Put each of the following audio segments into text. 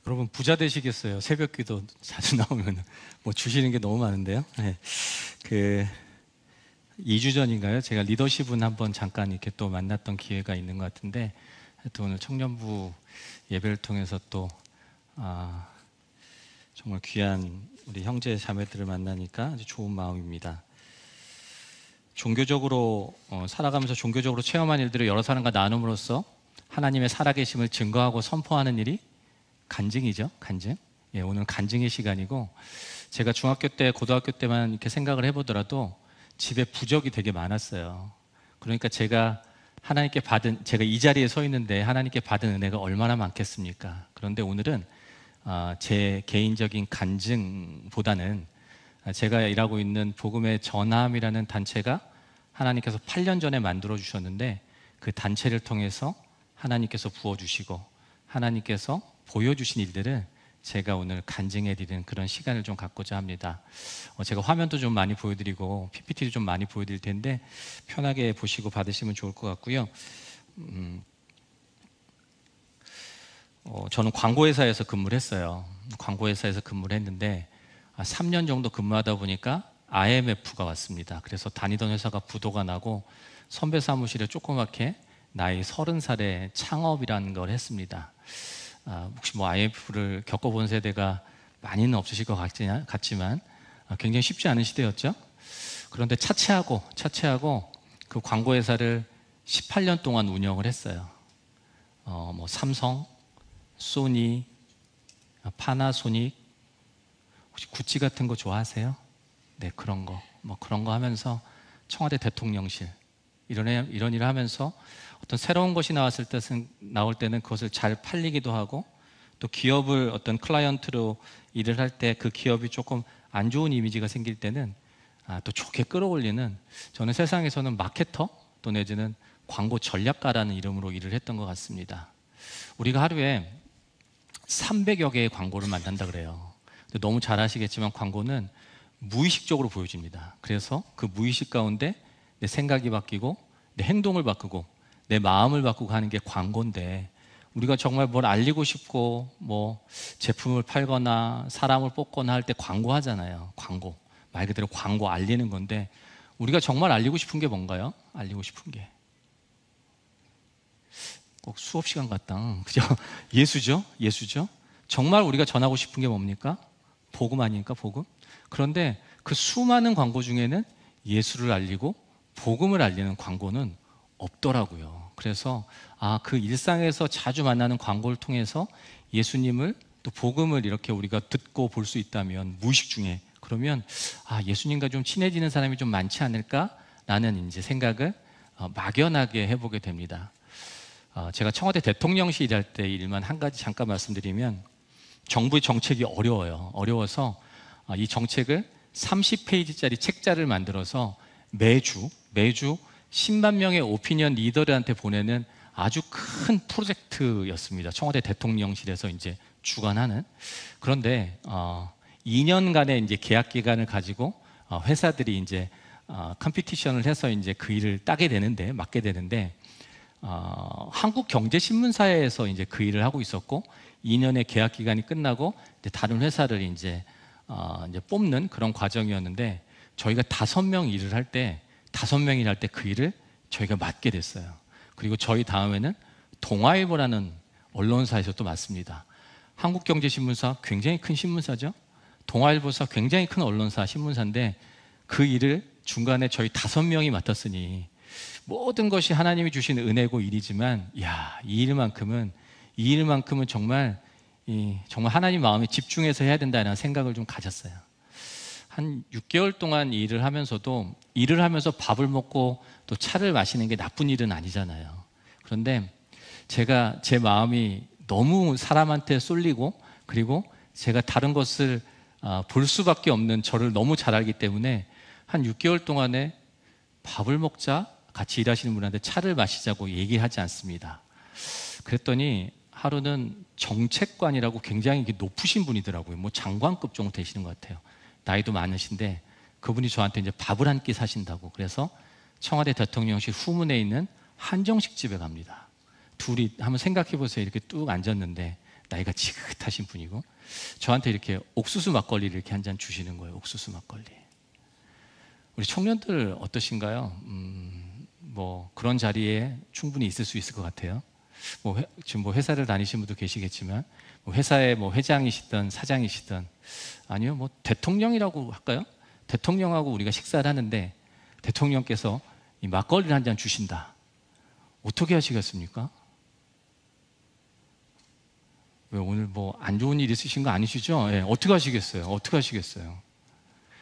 여러분 부자 되시겠어요? 새벽기도 자주 나오면 뭐 주시는 게 너무 많은데요. 네. 2주 전인가요? 제가 리더십은 한번 잠깐 이렇게 또 만났던 기회가 있는 것 같은데, 또 오늘 청년부 예배를 통해서 또 정말 귀한 우리 형제 자매들을 만나니까 아주 좋은 마음입니다. 종교적으로 살아가면서 종교적으로 체험한 일들을 여러 사람과 나눔으로써 하나님의 살아계심을 증거하고 선포하는 일이 간증이죠. 간증. 예, 오늘 간증의 시간이고, 제가 중학교 때, 고등학교 때만 이렇게 생각을 해보더라도 집에 부적이 되게 많았어요. 그러니까 제가 이 자리에 서 있는데 하나님께 받은 은혜가 얼마나 많겠습니까? 그런데 오늘은 제 개인적인 간증보다는 제가 일하고 있는 복음의 전함이라는 단체가 하나님께서 8년 전에 만들어 주셨는데, 그 단체를 통해서 하나님께서 부어주시고 하나님께서 보여주신 일들을 제가 오늘 간증해 드리는 그런 시간을 좀 갖고자 합니다. 제가 화면도 좀 많이 보여드리고 PPT도 좀 많이 보여드릴 텐데 편하게 보시고 받으시면 좋을 것 같고요. 저는 광고회사에서 근무를 했어요. 광고회사에서 근무를 했는데 3년 정도 근무하다 보니까 IMF가 왔습니다. 그래서 다니던 회사가 부도가 나고 선배 사무실에 조그맣게 나이 30살에 창업이라는 걸 했습니다. 혹시 뭐 IMF를 겪어본 세대가 많이는 없으실 것 같지만 굉장히 쉽지 않은 시대였죠. 그런데 차치하고 그 광고회사를 18년 동안 운영을 했어요. 뭐 삼성, 소니, 파나소닉, 혹시 구찌 같은 거 좋아하세요? 네, 그런 거 하면서 청와대 대통령실 이런 일을 하면서 어떤 새로운 것이 나올 때는 그것을 잘 팔리기도 하고, 또 기업을 어떤 클라이언트로 일을 할 때 그 기업이 조금 안 좋은 이미지가 생길 때는 또 좋게 끌어올리는, 저는 세상에서는 마케터 또 내지는 광고 전략가라는 이름으로 일을 했던 것 같습니다. 우리가 하루에 300여 개의 광고를 만든다 그래요. 근데 너무 잘 아시겠지만 광고는 무의식적으로 보여집니다. 그래서 그 무의식 가운데 내 생각이 바뀌고 내 행동을 바꾸고 내 마음을 바꾸고 하는 게 광고인데, 우리가 정말 뭘 알리고 싶고 뭐 제품을 팔거나 사람을 뽑거나 할 때 광고하잖아요. 광고, 말 그대로 광고, 알리는 건데, 우리가 정말 알리고 싶은 게 뭔가요? 알리고 싶은 게 꼭 수업 시간 같다, 그죠? 예수죠. 정말 우리가 전하고 싶은 게 뭡니까? 복음 아닙니까? 복음. 그런데 그 수많은 광고 중에는 예수를 알리고 복음을 알리는 광고는 없더라고요. 그래서 그 일상에서 자주 만나는 광고를 통해서 예수님을 또 복음을 이렇게 우리가 듣고 볼 수 있다면, 무의식 중에, 그러면 예수님과 좀 친해지는 사람이 좀 많지 않을까라는 이제 생각을 막연하게 해보게 됩니다. 제가 청와대 대통령실 일할 때 일만 한 가지 잠깐 말씀드리면, 정부의 정책이 어려워서 이 정책을 30페이지짜리 책자를 만들어서 매주 10만 명의 오피니언 리더들한테 보내는 아주 큰 프로젝트였습니다. 청와대 대통령실에서 이제 주관하는. 그런데 2년간의 이제 계약 기간을 가지고 회사들이 이제 컴피티션을 해서 이제 그 일을 맡게 되는데, 한국경제신문사에서 이제 그 일을 하고 있었고, 2년의 계약 기간이 끝나고 다른 회사를 이제 뽑는 그런 과정이었는데, 저희가 5명 일을 할 때 그 일을 저희가 맡게 됐어요. 그리고 저희 다음에는 동아일보라는 언론사에서 또 맡습니다. 한국경제신문사 굉장히 큰 신문사죠. 동아일보사 굉장히 큰 언론사, 신문사인데 그 일을 중간에 저희 5명이 맡았으니, 모든 것이 하나님이 주신 은혜고 일이지만, 이 일만큼은 정말 하나님 마음에 집중해서 해야 된다는 생각을 좀 가졌어요. 한 6개월 동안 일을 하면서 밥을 먹고 또 차를 마시는 게 나쁜 일은 아니잖아요. 그런데 제 마음이 너무 사람한테 쏠리고, 그리고 제가 다른 것을 볼 수밖에 없는 저를 너무 잘 알기 때문에 한 6개월 동안에 밥을 먹자, 같이 일하시는 분한테 차를 마시자고 얘기하지 않습니다. 그랬더니 하루는 정책관이라고 굉장히 높으신 분이더라고요. 뭐 장관급 정도 되시는 것 같아요. 나이도 많으신데 그분이 저한테 이제 밥을 한 끼 사신다고, 그래서 청와대 대통령실 후문에 있는 한정식 집에 갑니다. 둘이 한번 생각해 보세요. 이렇게 뚝 앉았는데 나이가 지긋하신 분이고 저한테 이렇게 옥수수 막걸리를 이렇게 한 잔 주시는 거예요. 옥수수 막걸리. 우리 청년들 어떠신가요? 뭐 그런 자리에 충분히 있을 수 있을 것 같아요. 지금 회사를 다니신 분도 계시겠지만 회사의 회장이시든 사장이시든 아니요 대통령이라고 할까요? 대통령하고 우리가 식사를 하는데 대통령께서 이 막걸리를 한 잔 주신다. 어떻게 하시겠습니까? 왜 오늘 안 좋은 일 있으신 거 아니시죠? 예, 어떻게 하시겠어요? 어떻게 하시겠어요?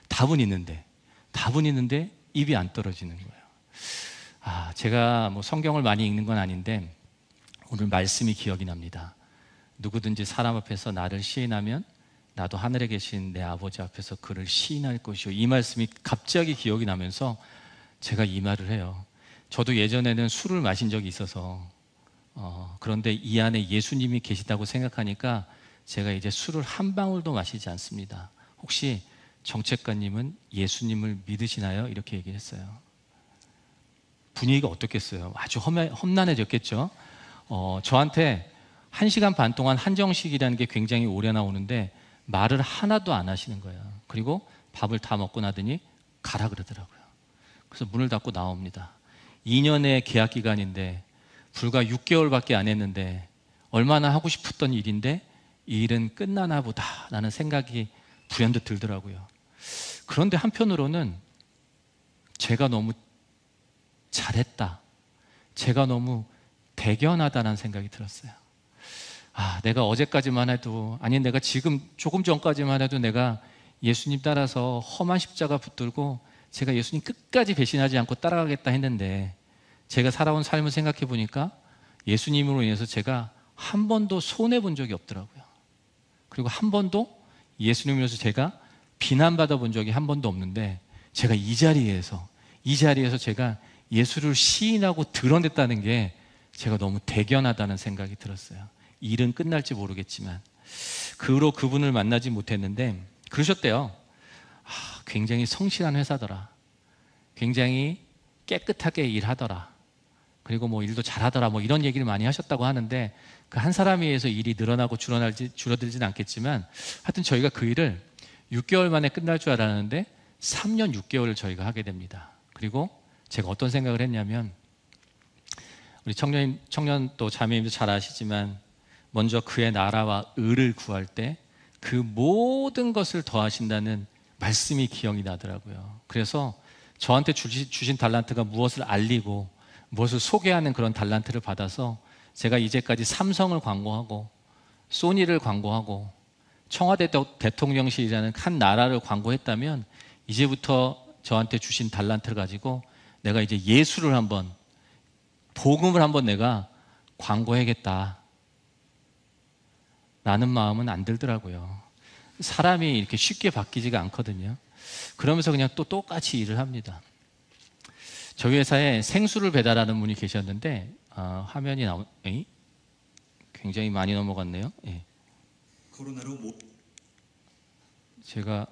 답은 있는데 입이 안 떨어지는 거예요. 제가 성경을 많이 읽는 건 아닌데 오늘 말씀이 기억이 납니다. 누구든지 사람 앞에서 나를 시인하면 나도 하늘에 계신 내 아버지 앞에서 그를 시인할 것이요. 이 말씀이 갑자기 기억이 나면서 제가 이 말을 해요. 저도 예전에는 술을 마신 적이 있어서 그런데 이 안에 예수님이 계시다고 생각하니까 제가 이제 술을 한 방울도 마시지 않습니다. 혹시 정책관님은 예수님을 믿으시나요? 이렇게 얘기를 했어요. 분위기가 어떻겠어요? 아주 험난해졌겠죠? 저한테 1시간 반 동안 한정식이라는 게 굉장히 오래 나오는데 말을 하나도 안 하시는 거예요. 그리고 밥을 다 먹고 나더니 가라 그러더라고요. 그래서 문을 닫고 나옵니다. 2년의 계약 기간인데 불과 6개월밖에 안 했는데 얼마나 하고 싶었던 일인데 이 일은 끝나나 보다라는 생각이 불현듯 들더라고요. 그런데 한편으로는 제가 너무 잘했다, 제가 너무 대견하다는 생각이 들었어요. 내가 어제까지만 해도, 아니 내가 지금 조금 전까지만 해도 내가 예수님 따라서 험한 십자가 붙들고 제가 예수님 끝까지 배신하지 않고 따라가겠다 했는데 제가 살아온 삶을 생각해 보니까 예수님으로 인해서 제가 한 번도 손해본 적이 없더라고요. 그리고 한 번도 예수님으로 인해서 제가 비난받아 본 적이 한 번도 없는데 제가 이 자리에서 제가 예수를 시인하고 드러냈다는 게 제가 너무 대견하다는 생각이 들었어요. 일은 끝날지 모르겠지만 그 후로 그분을 만나지 못했는데 그러셨대요. 굉장히 성실한 회사더라, 굉장히 깨끗하게 일하더라, 그리고 일도 잘하더라, 이런 얘기를 많이 하셨다고 하는데 그 한 사람에 의해서 일이 늘어나고 줄어들지는 않겠지만 하여튼 저희가 그 일을 6개월 만에 끝날 줄 알았는데 3년 6개월을 저희가 하게 됩니다. 그리고 제가 어떤 생각을 했냐면 우리 청년 또 자매님도 잘 아시지만 먼저 그의 나라와 의를 구할 때 그 모든 것을 더하신다는 말씀이 기억이 나더라고요. 그래서 저한테 주신 달란트가 무엇을 알리고 무엇을 소개하는 그런 달란트를 받아서 제가 이제까지 삼성을 광고하고 소니를 광고하고 청와대 대통령실이라는 한 나라를 광고했다면 이제부터 저한테 주신 달란트를 가지고 내가 이제 예수를 한번, 복음을 한번 내가 광고해야겠다 라는 마음은 안 들더라고요. 사람이 이렇게 쉽게 바뀌지가 않거든요. 그러면서 그냥 또 똑같이 일을 합니다. 저희 회사에 생수를 배달하는 분이 계셨는데 화면이 굉장히 많이 넘어갔네요. 예. 코로나로 제가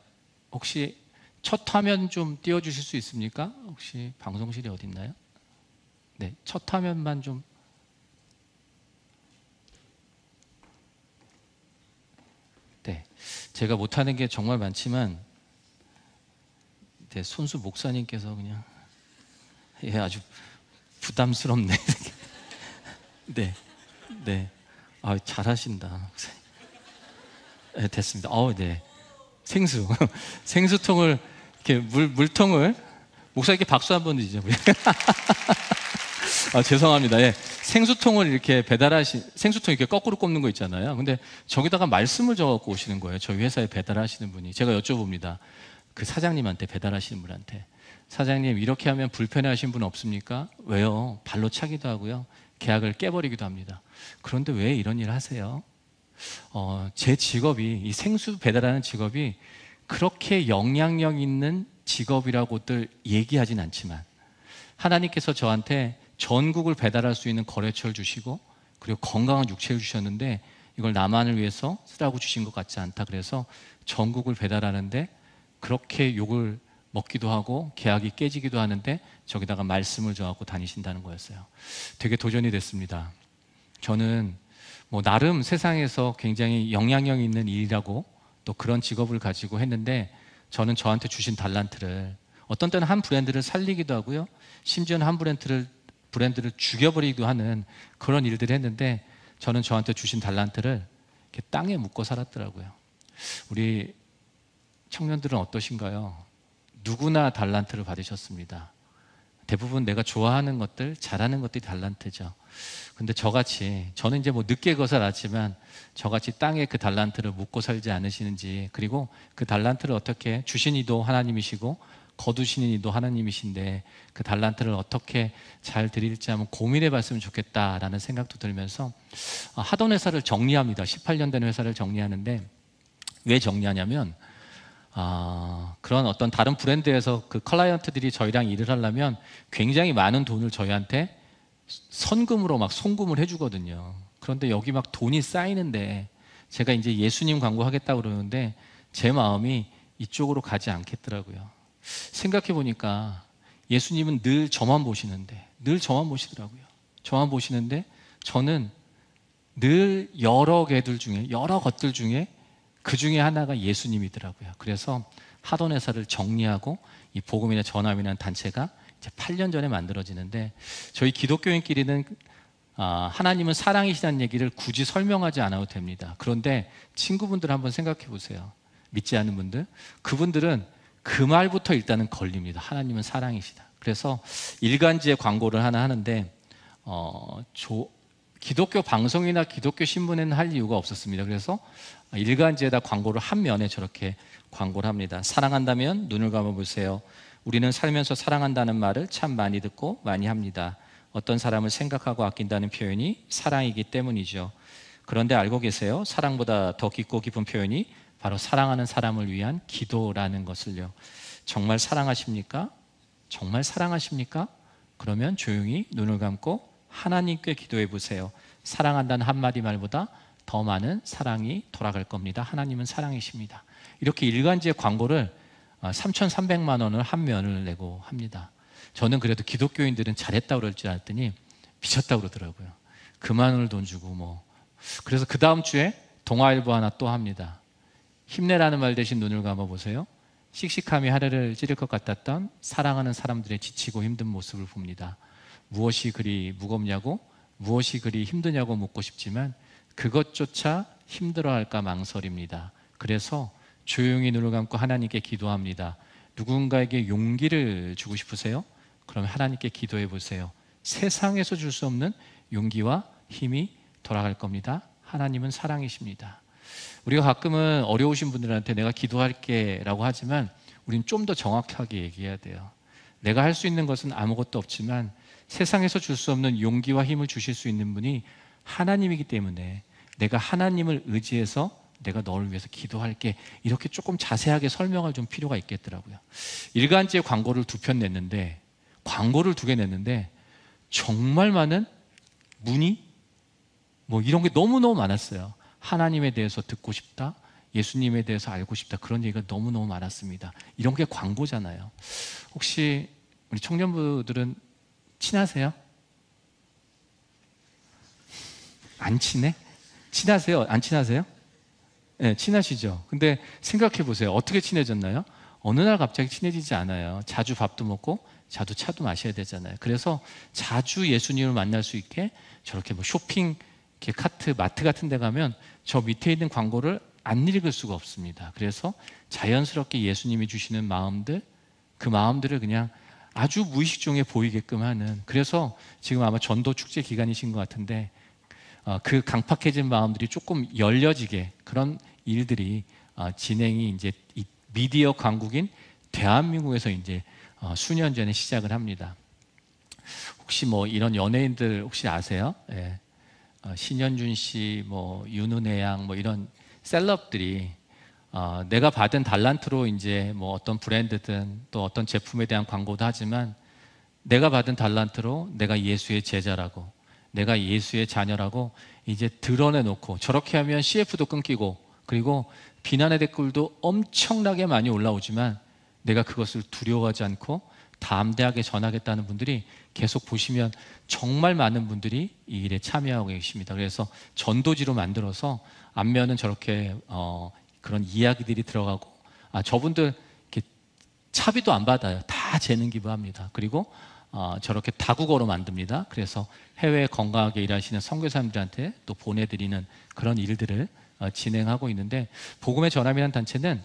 혹시 첫 화면 좀 띄워주실 수 있습니까? 혹시 방송실이 어디 있나요? 네, 첫 화면만 좀. 네, 제가 못하는 게 정말 많지만 손수 목사님께서 그냥 아주 부담스럽네. 네. 잘하신다. 네, 됐습니다. 네. 생수통을 이렇게 물통을 목사님께 박수 한번 드리죠. 죄송합니다. 예. 생수통을 이렇게 생수통 이렇게 거꾸로 꼽는 거 있잖아요. 근데 저기다가 말씀을 적어갖고 오시는 거예요. 저희 회사에 배달하시는 분이. 제가 여쭤봅니다. 그 사장님한테, 배달하시는 분한테, 사장님 이렇게 하면 불편해하신 분 없습니까? 왜요? 발로 차기도 하고요, 계약을 깨버리기도 합니다. 그런데 왜 이런 일을 하세요? 제 직업이, 이 생수 배달하는 직업이 그렇게 영향력 있는 직업이라고들 얘기하진 않지만 하나님께서 저한테 전국을 배달할 수 있는 거래처를 주시고 그리고 건강한 육체를 주셨는데 이걸 나만을 위해서 쓰라고 주신 것 같지 않다. 그래서 전국을 배달하는데 그렇게 욕을 먹기도 하고 계약이 깨지기도 하는데 저기다가 말씀을 줘갖고 다니신다는 거였어요. 되게 도전이 됐습니다. 저는 뭐 나름 세상에서 굉장히 영향력 있는 일이라고 또 그런 직업을 가지고 했는데, 저는 저한테 주신 달란트를 어떤 때는 한 브랜드를 살리기도 하고요, 심지어는 한 브랜드를 죽여버리기도 하는 그런 일들을 했는데, 저는 저한테 주신 달란트를 이렇게 땅에 묻고 살았더라고요. 우리 청년들은 어떠신가요? 누구나 달란트를 받으셨습니다. 대부분 내가 좋아하는 것들, 잘하는 것들이 달란트죠. 근데 저같이, 저는 이제 뭐 늦게 그것을 알았지만 저같이 땅에 그 달란트를 묻고 살지 않으시는지, 그리고 그 달란트를 어떻게, 주신 이도 하나님이시고 거두시는 이도 하나님이신데 그 달란트를 어떻게 잘 드릴지 한번 고민해 봤으면 좋겠다라는 생각도 들면서 하던 회사를 정리합니다. 18년 된 회사를 정리하는데, 왜 정리하냐면 그런 어떤 다른 브랜드에서 그 클라이언트들이 저희랑 일을 하려면 굉장히 많은 돈을 저희한테 선금으로 막 송금을 해주거든요. 그런데 여기 막 돈이 쌓이는데, 제가 이제 예수님 광고 하겠다고 그러는데 제 마음이 이쪽으로 가지 않겠더라고요. 생각해 보니까 예수님은 늘 저만 보시는데, 늘 저만 보시더라고요. 저만 보시는데 저는 늘 여러 개들 중에, 여러 것들 중에 그 중에 하나가 예수님이더라고요. 그래서 하던 회사를 정리하고 이 복음이나 전함이라는 단체가 이제 8년 전에 만들어지는데, 저희 기독교인끼리는 하나님은 사랑이시다는 얘기를 굳이 설명하지 않아도 됩니다. 그런데 친구분들 한번 생각해 보세요. 믿지 않는 분들, 그분들은 그 말부터 일단은 걸립니다. 하나님은 사랑이시다. 그래서 일간지에 광고를 하나 하는데 기독교 방송이나 기독교 신문에는 할 이유가 없었습니다. 그래서 일간지에다 광고를 한 면에 저렇게 광고를 합니다. 사랑한다면 눈을 감아보세요. 우리는 살면서 사랑한다는 말을 참 많이 듣고 많이 합니다. 어떤 사람을 생각하고 아낀다는 표현이 사랑이기 때문이죠. 그런데 알고 계세요? 사랑보다 더 깊고 깊은 표현이 바로 사랑하는 사람을 위한 기도라는 것을요. 정말 사랑하십니까? 정말 사랑하십니까? 그러면 조용히 눈을 감고 하나님께 기도해 보세요. 사랑한다는 한마디 말보다 더 많은 사랑이 돌아갈 겁니다. 하나님은 사랑이십니다. 이렇게 일간지의 광고를 3,300만 원을 한 면을 내고 합니다. 저는 그래도 기독교인들은 잘했다고 그럴 줄 알았더니 미쳤다고 그러더라고요. 그만 원을 돈 주고 뭐. 그래서 그 다음 주에 동아일보 하나 또 합니다. 힘내라는 말 대신 눈을 감아보세요. 씩씩함이 하늘을 찌를 것 같았던 사랑하는 사람들의 지치고 힘든 모습을 봅니다. 무엇이 그리 무겁냐고, 무엇이 그리 힘드냐고 묻고 싶지만 그것조차 힘들어할까 망설입니다. 그래서 조용히 눈을 감고 하나님께 기도합니다. 누군가에게 용기를 주고 싶으세요? 그럼 하나님께 기도해 보세요. 세상에서 줄 수 없는 용기와 힘이 돌아갈 겁니다. 하나님은 사랑이십니다. 우리가 가끔은 어려우신 분들한테 내가 기도할게 라고 하지만 우린 좀 더 정확하게 얘기해야 돼요. 내가 할 수 있는 것은 아무것도 없지만 세상에서 줄 수 없는 용기와 힘을 주실 수 있는 분이 하나님이기 때문에 내가 하나님을 의지해서 내가 너를 위해서 기도할게, 이렇게 조금 자세하게 설명할 좀 필요가 있겠더라고요. 일간지에 광고를 2편 냈는데, 광고를 2개 냈는데 정말 많은 문의 뭐 이런 게 너무너무 많았어요. 하나님에 대해서 듣고 싶다, 예수님에 대해서 알고 싶다, 그런 얘기가 너무너무 많았습니다. 이런 게 광고잖아요. 혹시 우리 청년부들은 친하세요? 안 친해? 친하세요? 안 친하세요? 네, 친하시죠? 근데 생각해 보세요. 어떻게 친해졌나요? 어느 날 갑자기 친해지지 않아요. 자주 밥도 먹고 자주 차도 마셔야 되잖아요. 그래서 자주 예수님을 만날 수 있게 저렇게 뭐 쇼핑 이렇게 카트, 마트 같은 데 가면 저 밑에 있는 광고를 안 읽을 수가 없습니다. 그래서 자연스럽게 예수님이 주시는 마음들, 그 마음들을 그냥 아주 무의식 중에 보이게끔 하는, 그래서 지금 아마 전도 축제 기간이신 것 같은데 그 강팍해진 마음들이 조금 열려지게 그런 일들이 진행이 이제 이 미디어 강국인 대한민국에서 이제 수년 전에 시작을 합니다. 혹시 뭐 이런 연예인들 혹시 아세요? 예. 신현준 씨, 뭐 윤은혜 양, 뭐 이런 셀럽들이 내가 받은 달란트로 이제 뭐 어떤 브랜드든 또 어떤 제품에 대한 광고도 하지만 내가 받은 달란트로 내가 예수의 제자라고, 내가 예수의 자녀라고 이제 드러내놓고, 저렇게 하면 CF도 끊기고 그리고 비난의 댓글도 엄청나게 많이 올라오지만 내가 그것을 두려워하지 않고 담대하게 전하겠다는 분들이 계속 보시면 정말 많은 분들이 이 일에 참여하고 계십니다. 그래서 전도지로 만들어서 앞면은 저렇게 그런 이야기들이 들어가고, 저분들 이렇게 차비도 안 받아요. 다 재능 기부합니다. 그리고 저렇게 다국어로 만듭니다. 그래서 해외에 건강하게 일하시는 선교사님들한테 또 보내드리는 그런 일들을 진행하고 있는데, 복음의 전함이라는 단체는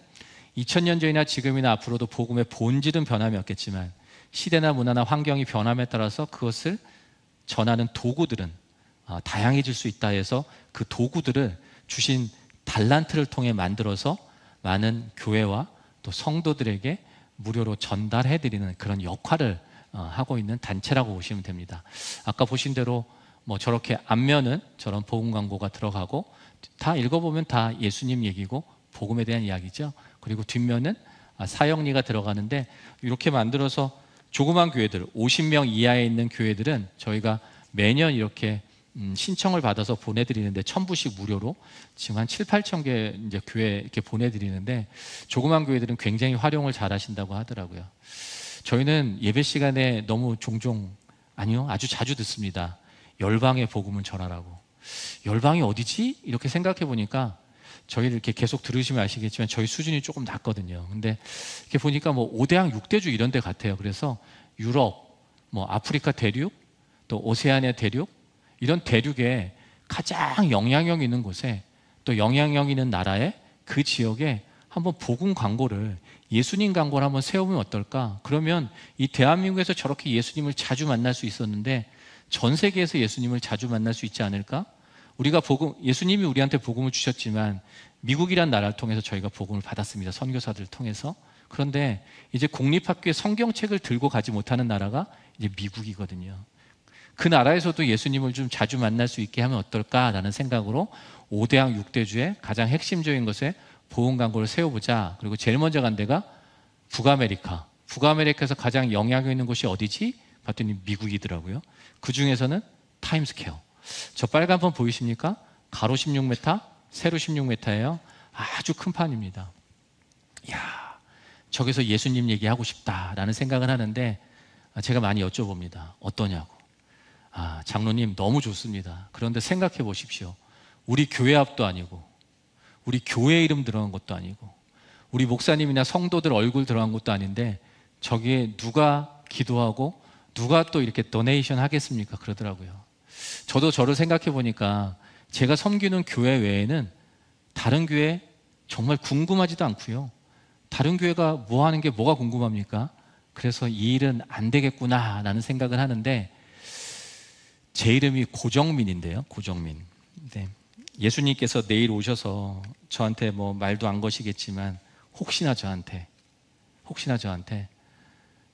2000년 전이나 지금이나 앞으로도 복음의 본질은 변함이 없겠지만 시대나 문화나 환경이 변함에 따라서 그것을 전하는 도구들은 다양해질 수 있다 해서 그 도구들을 주신 달란트를 통해 만들어서 많은 교회와 또 성도들에게 무료로 전달해드리는 그런 역할을 하고 있는 단체라고 보시면 됩니다. 아까 보신 대로 뭐 저렇게 앞면은 저런 복음 광고가 들어가고, 다 읽어보면 다 예수님 얘기고 복음에 대한 이야기죠. 그리고 뒷면은 사역리가 들어가는데, 이렇게 만들어서 조그만 교회들, 50명 이하에 있는 교회들은 저희가 매년 이렇게 신청을 받아서 보내드리는데 1000부씩 무료로 지금 한 7, 8천 개 이제 교회 이렇게 보내드리는데, 조그만 교회들은 굉장히 활용을 잘 하신다고 하더라고요. 저희는 예배 시간에 너무 종종, 아니요, 아주 자주 듣습니다. 열방의 복음을 전하라고. 열방이 어디지? 이렇게 생각해 보니까, 저희를 이렇게 계속 들으시면 아시겠지만 저희 수준이 조금 낮거든요. 근데 이렇게 보니까 뭐 5대양 6대주 이런 데 같아요. 그래서 유럽, 뭐 아프리카 대륙, 또 오세아니아 대륙, 이런 대륙에 가장 영향력 있는 곳에, 또 영향력 있는 나라에, 그 지역에 한번 복음 광고를, 예수님 광고를 한번 세우면 어떨까? 그러면 이 대한민국에서 저렇게 예수님을 자주 만날 수 있었는데 전 세계에서 예수님을 자주 만날 수 있지 않을까? 우리가 예수님이 우리한테 복음을 주셨지만 미국이란 나라를 통해서 저희가 복음을 받았습니다. 선교사들을 통해서. 그런데 이제 공립학교에 성경책을 들고 가지 못하는 나라가 이제 미국이거든요. 그 나라에서도 예수님을 좀 자주 만날 수 있게 하면 어떨까라는 생각으로 5대양 6대주의 가장 핵심적인 것에 복음 광고를 세워보자. 그리고 제일 먼저 간 데가 북아메리카. 북아메리카에서 가장 영향력 있는 곳이 어디지? 봤더니 미국이더라고요. 그 중에서는 타임스퀘어. 저 빨간 판 보이십니까? 가로 16m, 세로 16m예요. 아주 큰 판입니다. 이야, 저기서 예수님 얘기하고 싶다라는 생각을 하는데, 제가 많이 여쭤봅니다. 어떠냐고. 장로님 너무 좋습니다. 그런데 생각해 보십시오. 우리 교회 앞도 아니고, 우리 교회 이름 들어간 것도 아니고, 우리 목사님이나 성도들 얼굴 들어간 것도 아닌데 저기에 누가 기도하고 누가 또 이렇게 도네이션 하겠습니까? 그러더라고요. 저도 저를 생각해 보니까 제가 섬기는 교회 외에는 다른 교회 정말 궁금하지도 않고요. 다른 교회가 뭐 하는 게 뭐가 궁금합니까? 그래서 이 일은 안 되겠구나 라는 생각을 하는데, 제 이름이 고정민인데요. 고정민. 네. 예수님께서 내일 오셔서 저한테 뭐 말도 안 거시겠지만 혹시나 저한테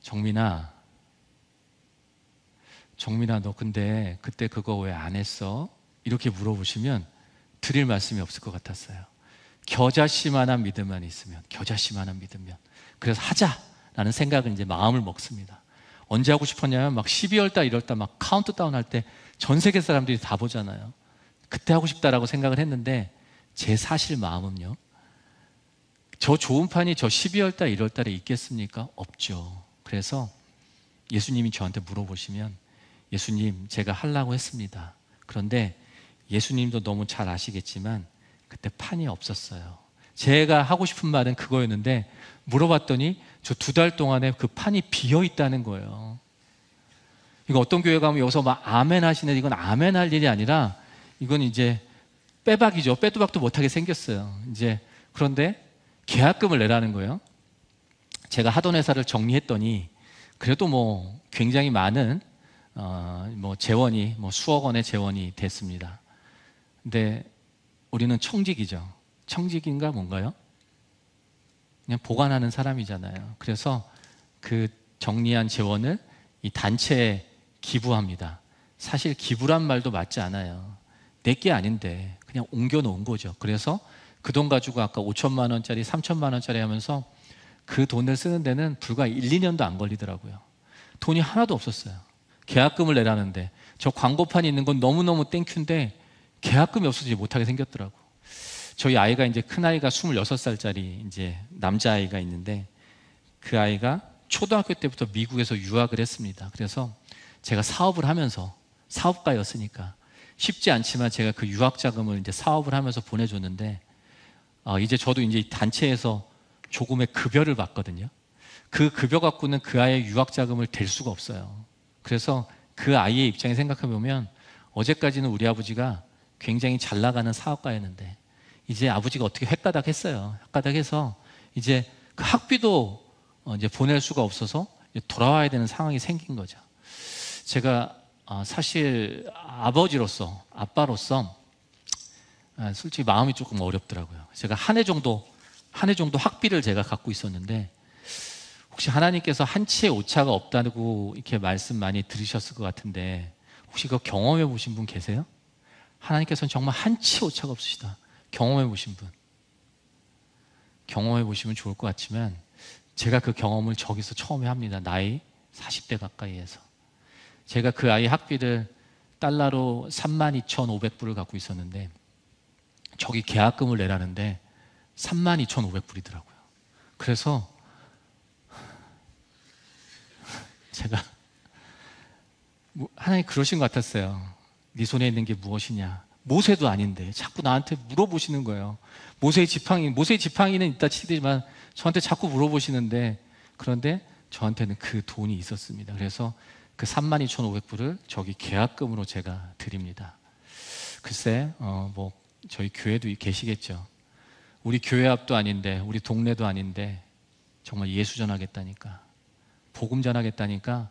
정민아 너 근데 그때 그거 왜 안 했어? 이렇게 물어보시면 드릴 말씀이 없을 것 같았어요. 겨자씨만한 믿음만 있으면, 겨자씨만한 믿으면, 그래서 하자라는 생각을 이제 마음을 먹습니다. 언제 하고 싶었냐면 막 12월 달 1월 달 막 카운트다운 할 때 전 세계 사람들이 다 보잖아요. 그때 하고 싶다라고 생각을 했는데, 제 사실 마음은요, 저 좋은 판이 저 12월 달 1월 달에 있겠습니까? 없죠. 그래서 예수님이 저한테 물어보시면, 예수님 제가 하려고 했습니다. 그런데 예수님도 너무 잘 아시겠지만 그때 판이 없었어요. 제가 하고 싶은 말은 그거였는데 물어봤더니 저 2달 동안에 그 판이 비어 있다는 거예요. 이거 어떤 교회 가면 여기서 막 아멘 하시는데, 이건 아멘 할 일이 아니라 이건 이제 빼박이죠. 빼도 박도 못하게 생겼어요. 이제 그런데 계약금을 내라는 거예요. 제가 하던 회사를 정리했더니 그래도 뭐 굉장히 많은 뭐 재원이, 뭐 수억 원의 재원이 됐습니다. 근데 우리는 청직이죠. 청직인가 뭔가요? 그냥 보관하는 사람이잖아요. 그래서 그 정리한 재원을 이 단체에 기부합니다. 사실 기부란 말도 맞지 않아요. 내게 아닌데 그냥 옮겨 놓은 거죠. 그래서 그 돈 가지고 아까 5천만 원짜리, 3천만 원짜리 하면서 그 돈을 쓰는 데는 불과 1, 2년도 안 걸리더라고요. 돈이 하나도 없었어요. 계약금을 내라는데, 저 광고판이 있는 건 너무너무 땡큐인데 계약금이 없어지지 못하게 생겼더라고. 저희 아이가 이제 큰 아이가 26살짜리 이제 남자아이가 있는데, 그 아이가 초등학교 때부터 미국에서 유학을 했습니다. 그래서 제가 사업을 하면서, 사업가였으니까 쉽지 않지만 제가 그 유학 자금을 이제 사업을 하면서 보내줬는데, 이제 저도 이제 이 단체에서 조금의 급여를 받거든요. 그 급여 갖고는 그 아이의 유학 자금을 댈 수가 없어요. 그래서 그 아이의 입장에 생각해 보면, 어제까지는 우리 아버지가 굉장히 잘 나가는 사업가였는데 이제 아버지가 어떻게 횟가닥했어요. 횟가닥해서 이제 그 학비도 이제 보낼 수가 없어서 돌아와야 되는 상황이 생긴 거죠. 제가 사실 아버지로서, 아빠로서 솔직히 마음이 조금 어렵더라고요. 제가 한 해 정도 학비를 제가 갖고 있었는데, 혹시 하나님께서 한 치의 오차가 없다고 이렇게 말씀 많이 들으셨을 것 같은데, 혹시 그거 경험해 보신 분 계세요? 하나님께서는 정말 한 치 오차가 없으시다. 경험해 보신 분. 경험해 보시면 좋을 것 같지만, 제가 그 경험을 저기서 처음에 합니다. 나이 40대 가까이에서. 제가 그 아이 학비를 달러로 32,500불을 갖고 있었는데, 저기 계약금을 내라는데 32,500불이더라고요. 그래서 제가 하나님 그러신 것 같았어요. 네 손에 있는 게 무엇이냐. 모세도 아닌데 자꾸 나한테 물어보시는 거예요. 모세의 지팡이는 있다 치지만 저한테 자꾸 물어보시는데, 그런데 저한테는 그 돈이 있었습니다. 그래서 그 32,500불을 저기 계약금으로 제가 드립니다. 글쎄, 저희 교회도 계시겠죠. 우리 교회 앞도 아닌데, 우리 동네도 아닌데 정말 예수 전하겠다니까, 복음 전하겠다니까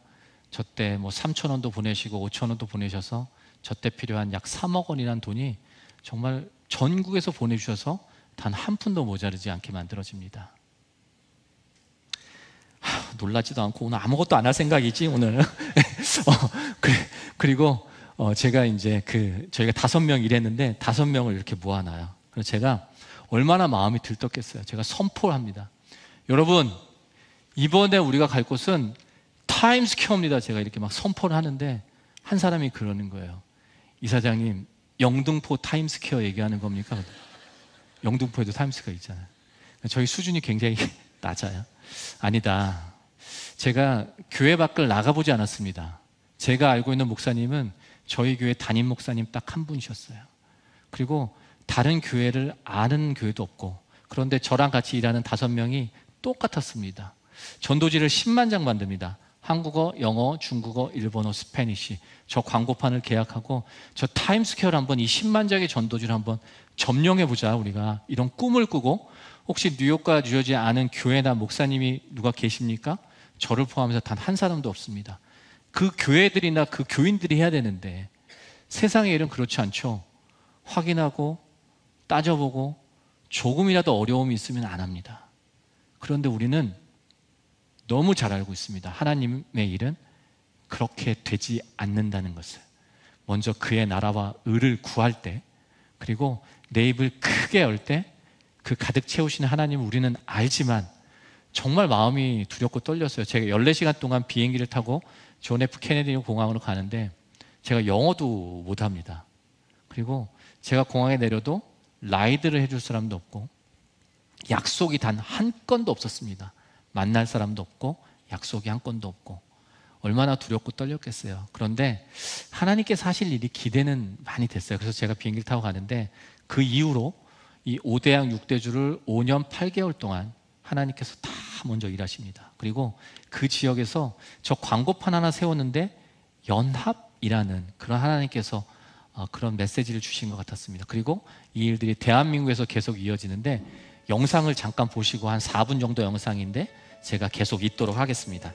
저 때 3,000원도 보내시고 5,000원도 보내셔서 저 때 필요한 약 3억 원이라는 돈이 정말 전국에서 보내주셔서 단 한 푼도 모자르지 않게 만들어집니다. 놀라지도 않고 오늘 아무것도 안 할 생각이지 오늘. 그리고 제가 이제 저희가 5명 일했는데 5명을 이렇게 모아놔요. 그래서 제가 얼마나 마음이 들떴겠어요. 제가 선포를 합니다. 여러분, 이번에 우리가 갈 곳은 타임스퀘어입니다. 제가 이렇게 막 선포를 하는데 한 사람이 그러는 거예요. 이사장님, 영등포 타임스퀘어 얘기하는 겁니까? 영등포에도 타임스퀘어 있잖아요. 저희 수준이 굉장히 낮아요. 아니다. 제가 교회 밖을 나가보지 않았습니다. 제가 알고 있는 목사님은 저희 교회 담임 목사님 딱 한 분이셨어요. 그리고 다른 교회를 아는 교회도 없고, 그런데 저랑 같이 일하는 5명이 똑같았습니다. 전도지를 10만 장 만듭니다. 한국어, 영어, 중국어, 일본어, 스페니쉬. 저 광고판을 계약하고 저 타임스퀘어를 한번 이 10만 장의 전도지를 한번 점령해보자. 우리가 이런 꿈을 꾸고, 혹시 뉴욕과 뉴저지에 아는 교회나 목사님이 누가 계십니까? 저를 포함해서 단 한 사람도 없습니다. 그 교회들이나 그 교인들이 해야 되는데 세상의 일은 그렇지 않죠. 확인하고 따져보고 조금이라도 어려움이 있으면 안 합니다. 그런데 우리는 너무 잘 알고 있습니다. 하나님의 일은 그렇게 되지 않는다는 것을. 먼저 그의 나라와 의를 구할 때, 그리고 내 입을 크게 열 때 그 가득 채우시는 하나님을 우리는 알지만 정말 마음이 두렵고 떨렸어요. 제가 14시간 동안 비행기를 타고 존 F 케네디 공항으로 가는데 제가 영어도 못합니다. 그리고 제가 공항에 내려도 라이드를 해줄 사람도 없고 약속이 단 한 건도 없었습니다. 만날 사람도 없고 약속이 한 건도 없고 얼마나 두렵고 떨렸겠어요. 그런데 하나님께서 하실 일이 기대는 많이 됐어요. 그래서 제가 비행기를 타고 가는데 그 이후로 이 5대양 6대주를 5년 8개월 동안 하나님께서 다 먼저 일하십니다. 그리고 그 지역에서 저 광고판 하나 세웠는데 연합이라는 그런 하나님께서 그런 메시지를 주신 것 같았습니다. 그리고 이 일들이 대한민국에서 계속 이어지는데, 영상을 잠깐 보시고, 한 4분 정도 영상인데 제가 계속 읽도록 하겠습니다.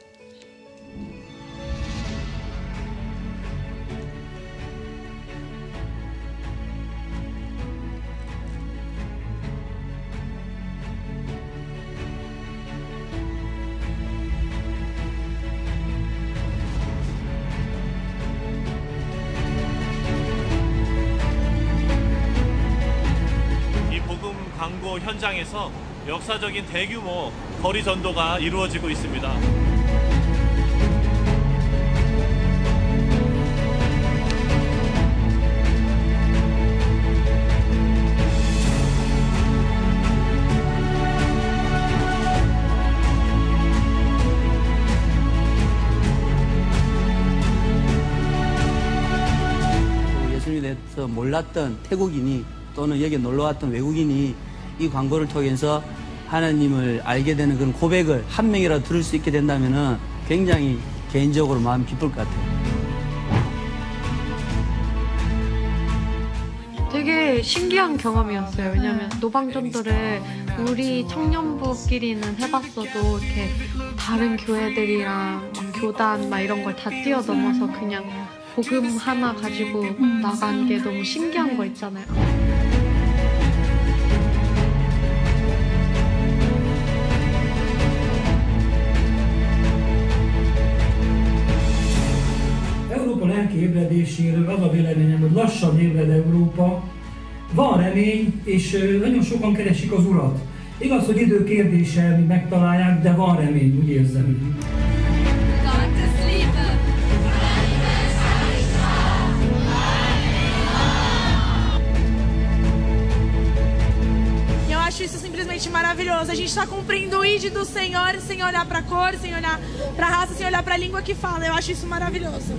광고 현장에서 역사적인 대규모 거리 전도가 이루어지고 있습니다. 몰랐던 태국인이 또는 여기 놀러왔던 외국인이 이 광고를 통해서 하나님을 알게 되는 그런 고백을 한 명이라도 들을 수 있게 된다면 굉장히 개인적으로 마음이 기쁠 것 같아요. 되게 신기한 경험이었어요. 왜냐면 노방전도를 우리 청년부끼리는 해봤어도 이렇게 다른 교회들이랑 막 교단 막 이런 걸 다 뛰어넘어서 그냥 복음 하나 가지고 나간 게 너무 신기한 거 있잖아요. Európa lelki ébredéséről az a véleményem, hogy lassan ébred Európa. Van remény, és nagyon sokan keresik az Urat. Igaz, hogy idő kérdése, míg megtalálják, de van remény, úgy érzem. Eu acho isso simplesmente maravilhoso. A gente está cumprindo o ID do Senhor sem olhar para a cor, sem olhar para a raça, sem olhar para a língua que fala. Eu acho isso maravilhoso.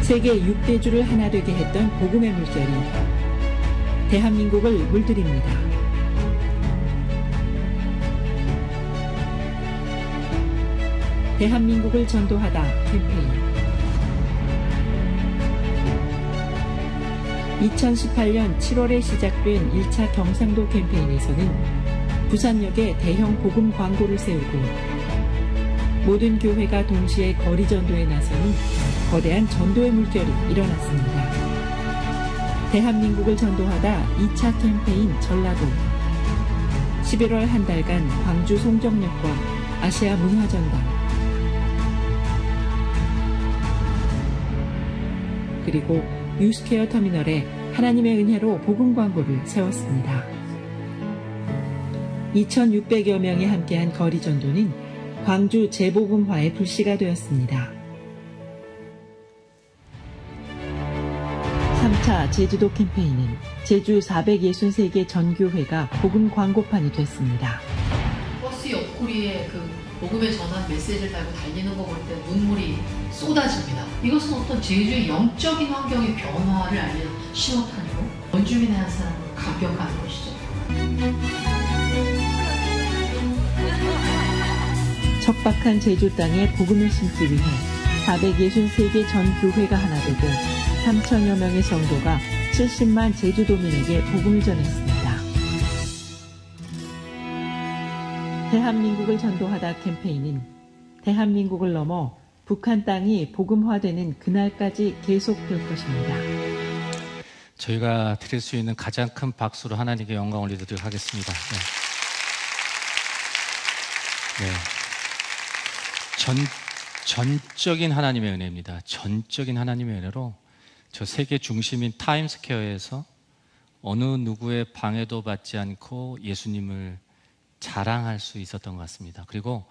세계 6대주를 하나 되게 했던 복음의 물결이 대한민국을 물들입니다. 대한민국을 전도하다 캠페인 2018년 7월에 시작된 1차 경상도 캠페인에서는 부산역에 대형 복음 광고를 세우고 모든 교회가 동시에 거리 전도에 나서는 거대한 전도의 물결이 일어났습니다. 대한민국을 전도하다 2차 캠페인 전라도 11월 한 달간 광주 송정역과 아시아 문화전당 그리고 유스케어 터미널에 하나님의 은혜로 복음 광고를 세웠습니다. 2,600여 명이 함께한 거리 전도는 광주 재복음화의 불씨가 되었습니다. 3차 제주도 캠페인은 제주 463개 전교회가 복음 광고판이 됐습니다. 버스 옆구리에 그 복음의 전한 메시지를 달고 달리는 거 볼 때 눈물이 쏟아집니다. 이것은 어떤 제주의 영적인 환경의 변화를 알리는 신호탄이고 원주민의 한 사람을 감격하는 것이죠. 척박한 제주 땅에 복음을 심기 위해 463개 전 교회가 하나 되고 3천여 명의 성도가 70만 제주도민에게 복음을 전했습니다. 대한민국을 전도하다 캠페인은 대한민국을 넘어 북한 땅이 복음화되는 그날까지 계속될 것입니다. 저희가 드릴 수 있는 가장 큰 박수로 하나님께 영광 올리도록 하겠습니다. 네. 전적인 하나님의 은혜입니다. 전적인 하나님의 은혜로 저 세계 중심인 타임스퀘어에서 어느 누구의 방해도 받지 않고 예수님을 자랑할 수 있었던 것 같습니다. 그리고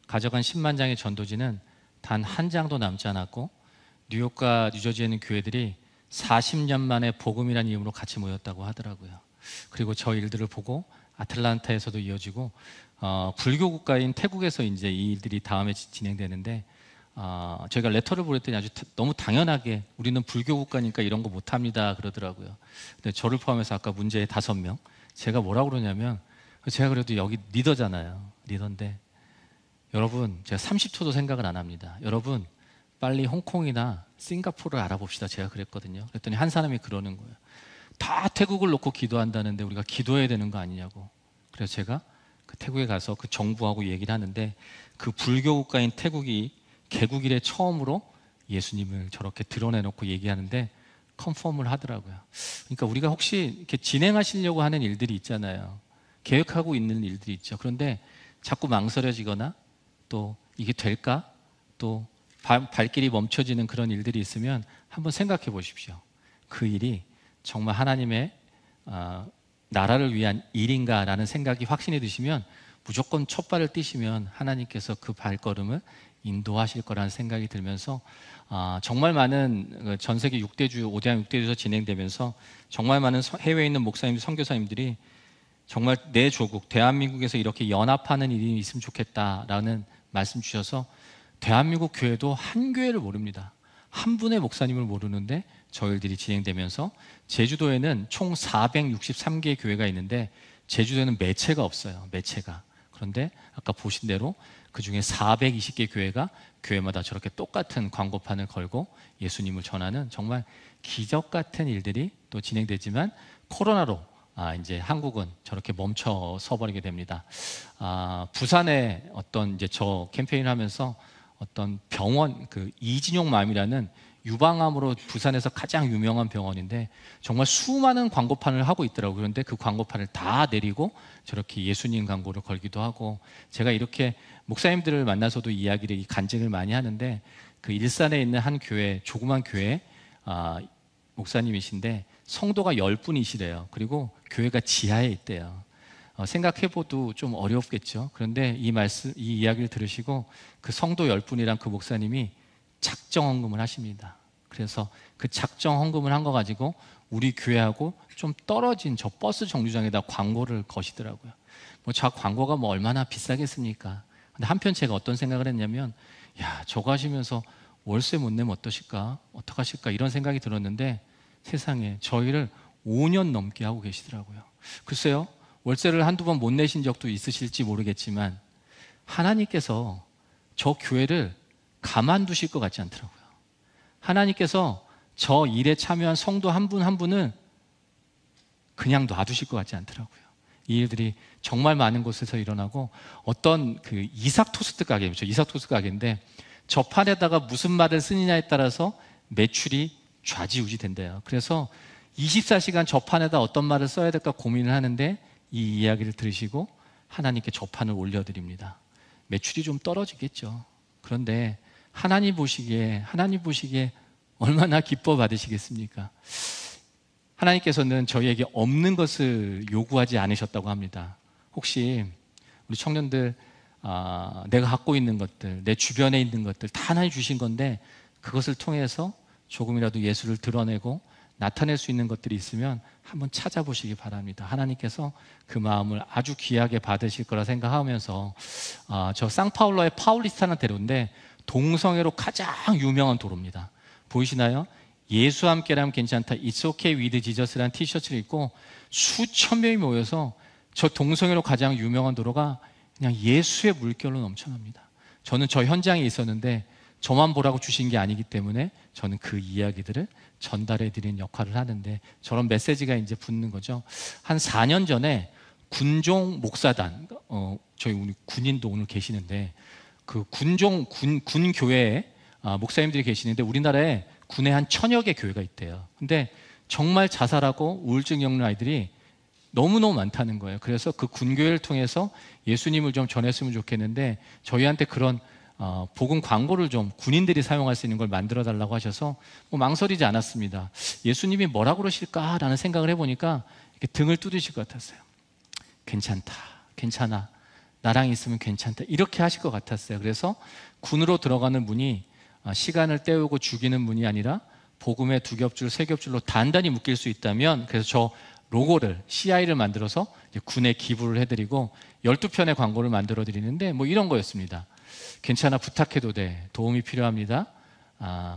가져간 10만 장의 전도지는 단 한 장도 남지 않았고 뉴욕과 뉴저지에 있는 교회들이 40년 만에 복음이라는 이름으로 같이 모였다고 하더라고요. 그리고 저 일들을 보고 아틀란타에서도 이어지고 불교 국가인 태국에서 이제 이 일들이 다음에 진행되는데 저희가 레터를 보냈더니 아주 너무 당연하게 우리는 불교 국가니까 이런 거 못합니다 그러더라고요. 근데 저를 포함해서 아까 문제의 5명 제가 뭐라고 그러냐면 제가 그래도 여기 리더잖아요. 리더인데 여러분 제가 30초도 생각을 안 합니다. 여러분 빨리 홍콩이나 싱가포르를 알아봅시다. 제가 그랬거든요. 그랬더니 한 사람이 그러는 거예요. 다 태국을 놓고 기도한다는데 우리가 기도해야 되는 거 아니냐고. 그래서 제가 그 태국에 가서 그 정부하고 얘기를 하는데 그 불교 국가인 태국이 개국 이래 처음으로 예수님을 저렇게 드러내놓고 얘기하는데 컨펌을 하더라고요. 그러니까 우리가 혹시 이렇게 진행하시려고 하는 일들이 있잖아요. 계획하고 있는 일들이 있죠. 그런데 자꾸 망설여지거나 또 이게 될까? 또 발길이 멈춰지는 그런 일들이 있으면 한번 생각해 보십시오. 그 일이 정말 하나님의 나라를 위한 일인가라는 생각이 확신이 드시면 무조건 첫 발을 띄시면 하나님께서 그 발걸음을 인도하실 거라는 생각이 들면서 정말 많은 전 세계 6대주, 5대양 6대주에서 진행되면서 정말 많은 해외에 있는 목사님, 선교사님들이 정말 내 조국, 대한민국에서 이렇게 연합하는 일이 있으면 좋겠다라는 말씀 주셔서 대한민국 교회도 한 교회를 모릅니다. 한 분의 목사님을 모르는데 저 일들이 진행되면서 제주도에는 총 463개의 교회가 있는데 제주도에는 매체가 없어요. 매체가. 그런데 아까 보신 대로 그중에 420개 교회가 교회마다 저렇게 똑같은 광고판을 걸고 예수님을 전하는 정말 기적 같은 일들이 또 진행되지만 코로나로 이제 한국은 저렇게 멈춰 서버리게 됩니다. 부산에 어떤 이제 저 캠페인을 하면서 어떤 병원, 그 이진용맘이라는 유방암으로 부산에서 가장 유명한 병원인데 정말 수많은 광고판을 하고 있더라고요. 그런데 그 광고판을 다 내리고 저렇게 예수님 광고를 걸기도 하고, 제가 이렇게 목사님들을 만나서도 이야기를, 간증을 많이 하는데 그 일산에 있는 한 교회, 조그만 교회 목사님이신데 성도가 10분이시래요. 그리고 교회가 지하에 있대요. 생각해봐도 좀 어렵겠죠. 그런데 이 이야기를 들으시고 그 성도 10분이랑 그 목사님이 작정 헌금을 하십니다. 그래서 그 작정 헌금을 한 거 가지고 우리 교회하고 좀 떨어진 저 버스 정류장에다 광고를 거시더라고요. 저 광고가 얼마나 비싸겠습니까? 근데 한편 제가 어떤 생각을 했냐면, 야, 저거 하시면서 월세 못 내면 어떠실까? 어떡하실까? 이런 생각이 들었는데 세상에 저희를 5년 넘게 하고 계시더라고요. 글쎄요, 월세를 한두 번 못 내신 적도 있으실지 모르겠지만 하나님께서 저 교회를 가만두실 것 같지 않더라고요. 하나님께서 저 일에 참여한 성도 한 분 한 분은 그냥 놔두실 것 같지 않더라고요. 이 일들이 정말 많은 곳에서 일어나고, 어떤 그 이삭 토스트 가게죠. 이삭 토스트 가게인데 저 판에다가 무슨 말을 쓰느냐에 따라서 매출이 좌지우지 된대요. 그래서 24시간 저 판에다 어떤 말을 써야 될까 고민을 하는데 이 이야기를 들으시고 하나님께 저 판을 올려드립니다. 매출이 좀 떨어지겠죠. 그런데 하나님 보시기에 얼마나 기뻐 받으시겠습니까? 하나님께서는 저희에게 없는 것을 요구하지 않으셨다고 합니다. 혹시 우리 청년들 내가 갖고 있는 것들, 내 주변에 있는 것들 다 하나님 주신 건데 그것을 통해서 조금이라도 예수를 드러내고 나타낼 수 있는 것들이 있으면 한번 찾아보시기 바랍니다. 하나님께서 그 마음을 아주 귀하게 받으실 거라 생각하면서 저 상파울로의 파울리스타는 대로인데 동성애로 가장 유명한 도로입니다. 보이시나요? 예수 함께라면 괜찮다, It's okay with Jesus라는 티셔츠를 입고 수천 명이 모여서 저 동성애로 가장 유명한 도로가 그냥 예수의 물결로 넘쳐납니다. 저는 저 현장에 있었는데 저만 보라고 주신 게 아니기 때문에 저는 그 이야기들을 전달해 드리는 역할을 하는데 저런 메시지가 이제 붙는 거죠. 한 4년 전에 군종 목사단, 저희 우리 군인도 오늘 계시는데 그 군 교회에 목사님들이 계시는데 우리나라에 군에 한 1000여 개 교회가 있대요. 근데 정말 자살하고 우울증 겪는 아이들이 너무너무 많다는 거예요. 그래서 그 군교회를 통해서 예수님을 좀 전했으면 좋겠는데 저희한테 그런 복음 광고를 좀 군인들이 사용할 수 있는 걸 만들어 달라고 하셔서 망설이지 않았습니다. 예수님이 뭐라고 그러실까라는 생각을 해보니까 이렇게 등을 두드실 것 같았어요. 괜찮다, 괜찮아, 나랑 있으면 괜찮다, 이렇게 하실 것 같았어요. 그래서 군으로 들어가는 분이 시간을 때우고 죽이는 분이 아니라 복음의 2겹줄, 3겹줄로 단단히 묶일 수 있다면, 그래서 저 로고를, CI를 만들어서 이제 군에 기부를 해드리고 12편의 광고를 만들어 드리는데 이런 거였습니다. 괜찮아, 부탁해도 돼, 도움이 필요합니다.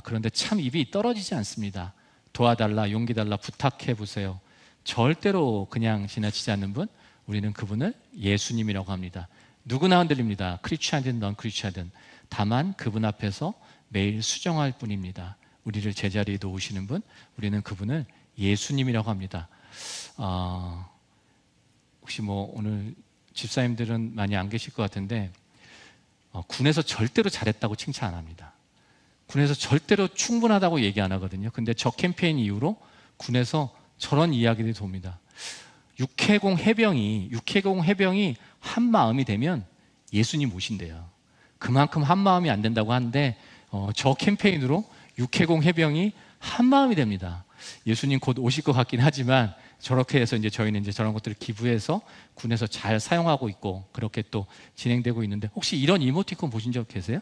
그런데 참 입이 떨어지지 않습니다. 도와달라, 용기 달라, 부탁해 보세요. 절대로 그냥 지나치지 않는 분, 우리는 그분을 예수님이라고 합니다. 누구나 흔들립니다. 크리스찬이든 넌 크리스찬이든. 다만 그분 앞에서 매일 수정할 뿐입니다. 우리를 제자리에 놓으시는 분, 우리는 그분을 예수님이라고 합니다. 혹시 오늘 집사님들은 많이 안 계실 것 같은데 군에서 절대로 잘했다고 칭찬 안 합니다. 군에서 절대로 충분하다고 얘기 안 하거든요. 근데 저 캠페인 이후로 군에서 저런 이야기들이 돕니다. 육해공 해병이 한 마음이 되면 예수님 오신대요. 그만큼 한 마음이 안 된다고 하는데 저 캠페인으로 육해공 해병이 한 마음이 됩니다. 예수님 곧 오실 것 같긴 하지만 저렇게 해서 이제 저희는 이제 저런 것들을 기부해서 군에서 잘 사용하고 있고 그렇게 또 진행되고 있는데, 혹시 이런 이모티콘 보신 적 계세요?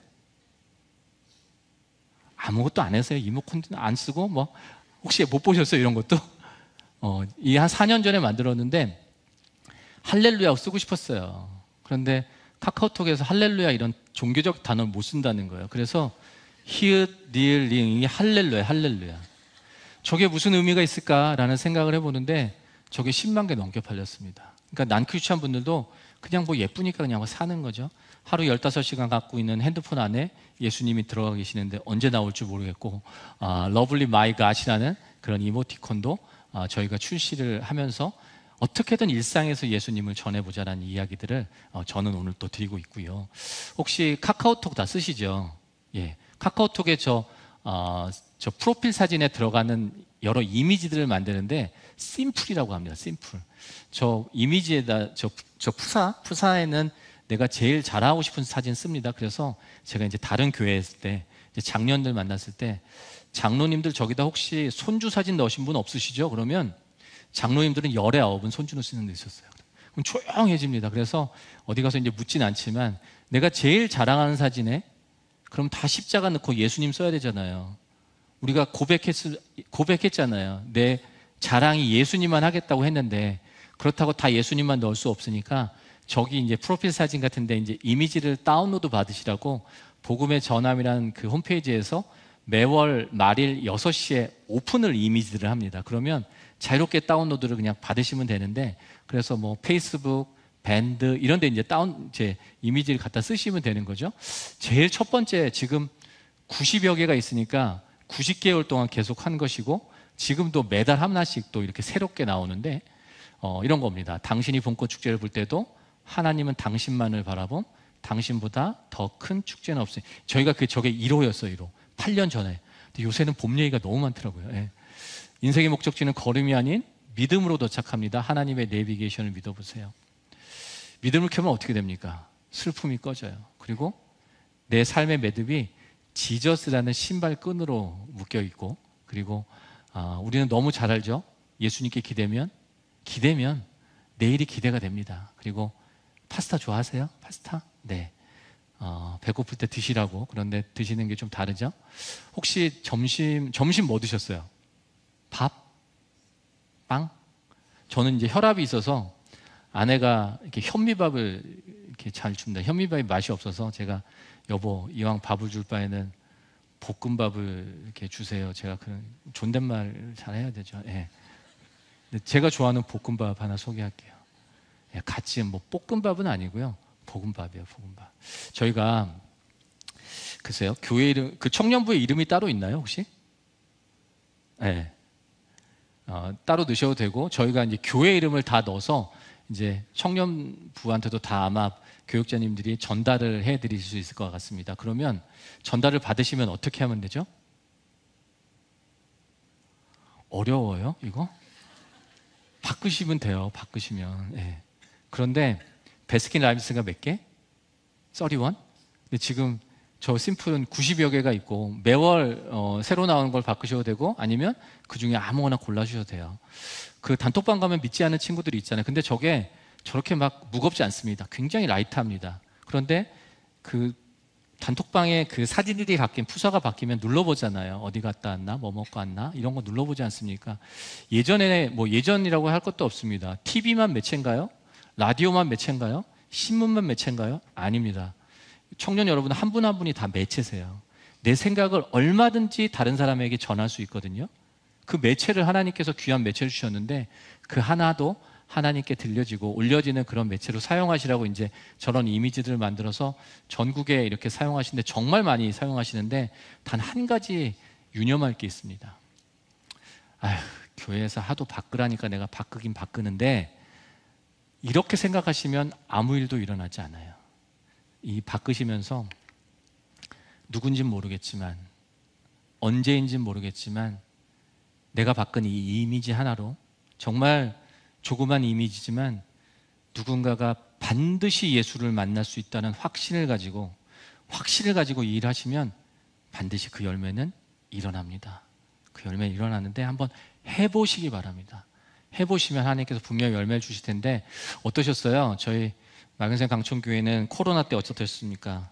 아무것도 안 했어요. 이모티콘 안 쓰고 뭐 혹시 못 보셨어요? 이런 것도? 이 한 4년 전에 만들었는데 할렐루야 쓰고 싶었어요. 그런데 카카오톡에서 할렐루야 이런 종교적 단어를 못 쓴다는 거예요. 그래서 히읗, 리을, 링이 할렐루야. 저게 무슨 의미가 있을까라는 생각을 해보는데 저게 10만 개 넘게 팔렸습니다. 그러니까 난크리스찬 분들도 그냥 뭐 예쁘니까 그냥 사는 거죠. 하루 15시간 갖고 있는 핸드폰 안에 예수님이 들어가 계시는데 언제 나올지 모르겠고, 러블리 마이 갓이라는 그런 이모티콘도 저희가 출시를 하면서 어떻게든 일상에서 예수님을 전해보자라는 이야기들을 저는 오늘 또 드리고 있고요. 혹시 카카오톡 다 쓰시죠? 예, 카카오톡에 저 프로필 사진에 들어가는 여러 이미지들을 만드는데 심플이라고 합니다. 심플. 저 이미지에다 저 푸사에는 내가 제일 잘하고 싶은 사진 씁니다. 그래서 제가 이제 다른 교회에 있을 때 이제 장년들 만났을 때 장로님들 저기다 혹시 손주 사진 넣으신 분 없으시죠? 그러면 장로님들은 19은 손주를 쓰는 데 있었어요. 그럼 조용해집니다. 그래서 어디 가서 이제 묻진 않지만 내가 제일 자랑하는 사진에 그럼 다 십자가 넣고 예수님 써야 되잖아요. 우리가 고백했잖아요. 내 자랑이 예수님만 하겠다고 했는데 그렇다고 다 예수님만 넣을 수 없으니까 저기 이제 프로필 사진 같은데 이제 이미지를 다운로드 받으시라고 복음의 전함이라는 그 홈페이지에서 매월 말일 6시에 오픈을 이미지들을 합니다. 그러면 자유롭게 다운로드를 그냥 받으시면 되는데, 그래서 뭐 페이스북, 밴드 이런 데 이제 이미지를 갖다 쓰시면 되는 거죠. 제일 첫 번째 지금 90여 개가 있으니까 90개월 동안 계속 한 것이고, 지금도 매달 하나씩 또 이렇게 새롭게 나오는데 이런 겁니다. 당신이 봄꽃 축제를 볼 때도 하나님은 당신만을 바라봄, 당신보다 더 큰 축제는 없으니. 저희가 저게 1호였어요. 1호. 8년 전에. 근데 요새는 봄 얘기가 너무 많더라고요. 예. 인생의 목적지는 걸음이 아닌 믿음으로 도착합니다. 하나님의 내비게이션을 믿어보세요. 믿음을 켜면 어떻게 됩니까? 슬픔이 꺼져요. 그리고 내 삶의 매듭이 지저스라는 신발끈으로 묶여 있고, 그리고 우리는 너무 잘 알죠? 예수님께 기대면 내일이 기대가 됩니다. 그리고 파스타 좋아하세요? 파스타? 네. 배고플 때 드시라고. 그런데 드시는 게 좀 다르죠? 혹시 점심 뭐 드셨어요? 밥? 빵? 저는 이제 혈압이 있어서 아내가 이렇게 현미밥을 이렇게 잘 줍니다. 현미밥이 맛이 없어서 제가 여보 이왕 밥을 줄 바에는 볶음밥을 이렇게 주세요. 제가 그런 존댓말 잘 해야 되죠. 예. 제가 좋아하는 볶음밥 하나 소개할게요. 예, 같이 뭐 볶음밥은 아니고요. 볶음밥이에요. 볶음밥. 저희가 글쎄요. 교회 이름, 그 청년부의 이름이 따로 있나요 혹시? 네. 따로 넣으셔도 되고, 저희가 이제 교회 이름을 다 넣어서 이제 청년부한테도 다 아마 교육자님들이 전달을 해드릴 수 있을 것 같습니다. 그러면 전달을 받으시면 어떻게 하면 되죠? 어려워요 이거? 바꾸시면 돼요. 바꾸시면. 네. 그런데 베스킨라빈스가 몇 개? 31? 근데 지금 저 심플은 90여 개가 있고 매월 새로 나오는 걸 바꾸셔도 되고, 아니면 그 중에 아무거나 골라주셔도 돼요. 그 단톡방 가면 믿지 않는 친구들이 있잖아요. 근데 저게 저렇게 막 무겁지 않습니다. 굉장히 라이트합니다. 그런데 그 단톡방에 그 사진들이 바뀐 푸사가 바뀌면 눌러보잖아요. 어디 갔다 왔나, 뭐 먹고 왔나, 이런 거 눌러보지 않습니까? 예전에 뭐 예전이라고 할 것도 없습니다. TV만 매체인가요? 라디오만 매체인가요? 신문만 매체인가요? 아닙니다. 청년 여러분 한 분 한 분이 다 매체세요. 내 생각을 얼마든지 다른 사람에게 전할 수 있거든요. 그 매체를 하나님께서 귀한 매체를 주셨는데 그 하나도 하나님께 들려지고 올려지는 그런 매체로 사용하시라고 이제 저런 이미지들을 만들어서 전국에 이렇게 사용하시는데, 정말 많이 사용하시는데 단 한 가지 유념할 게 있습니다. 아휴, 교회에서 하도 바꾸라니까 내가 바꾸긴 바꾸는데, 이렇게 생각하시면 아무 일도 일어나지 않아요. 이 바꾸시면서 누군지는 모르겠지만 언제인지는 모르겠지만 내가 바꾼 이 이미지 하나로 정말 조그만 이미지지만 누군가가 반드시 예수를 만날 수 있다는 확신을 가지고 일하시면 반드시 그 열매는 일어납니다. 그 열매는 일어나는데 한번 해보시기 바랍니다. 해보시면 하나님께서 분명히 열매를 주실 텐데 어떠셨어요? 저희 마근생 강촌교회는 코로나 때 어떻습니까?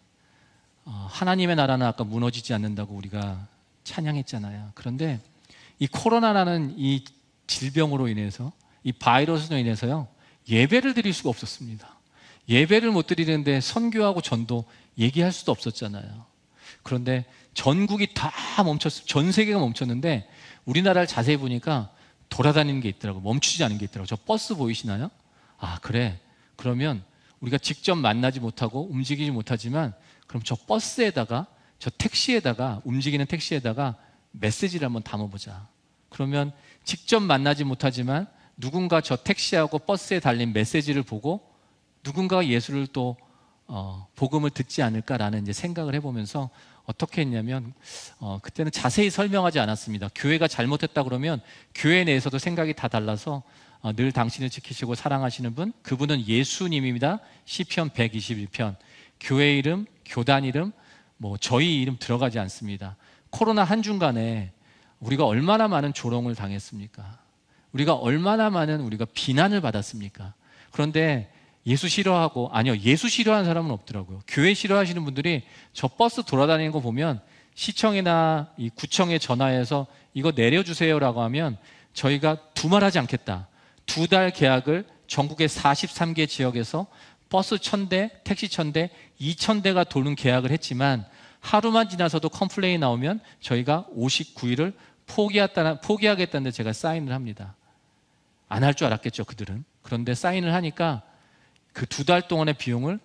하나님의 나라는 아까 무너지지 않는다고 우리가 찬양했잖아요. 그런데 이 코로나라는 이 질병으로 인해서 이 바이러스로 인해서요 예배를 드릴 수가 없었습니다. 예배를 못 드리는데 선교하고 전도 얘기할 수도 없었잖아요. 그런데 전국이 다 멈췄어요. 전 세계가 멈췄는데 우리나라를 자세히 보니까 돌아다니는 게 있더라고요. 멈추지 않은 게 있더라고요. 저 버스 보이시나요? 아 그래. 그러면 우리가 직접 만나지 못하고 움직이지 못하지만 그럼 저 버스에다가 저 택시에다가 움직이는 택시에다가 메시지를 한번 담아보자. 그러면 직접 만나지 못하지만 누군가 저 택시하고 버스에 달린 메시지를 보고 누군가가 예수를 또 복음을 듣지 않을까라는 이제 생각을 해보면서 어떻게 했냐면 그때는 자세히 설명하지 않았습니다. 교회가 잘못했다 그러면 교회 내에서도 생각이 다 달라서 늘 당신을 지키시고 사랑하시는 분 그분은 예수님입니다. 시편 121편 교회 이름, 교단 이름, 뭐 저희 이름 들어가지 않습니다. 코로나 한 주간에 우리가 얼마나 많은 조롱을 당했습니까? 우리가 얼마나 많은 우리가 비난을 받았습니까? 그런데 예수 싫어하고 예수 싫어하는 사람은 없더라고요. 교회 싫어하시는 분들이 저 버스 돌아다니는 거 보면 시청이나 이 구청에 전화해서 이거 내려주세요라고 하면 저희가 두말하지 않겠다. 2달 계약을 전국의 43개 지역에서 버스 1000대, 택시 1000대, 2000대가 도는 계약을 했지만 하루만 지나서도 컴플레인이 나오면 저희가 59일을 포기하겠다는데 제가 사인을 합니다. 안 할 줄 알았겠죠, 그들은. 그런데 사인을 하니까 그 2달 동안의 비용을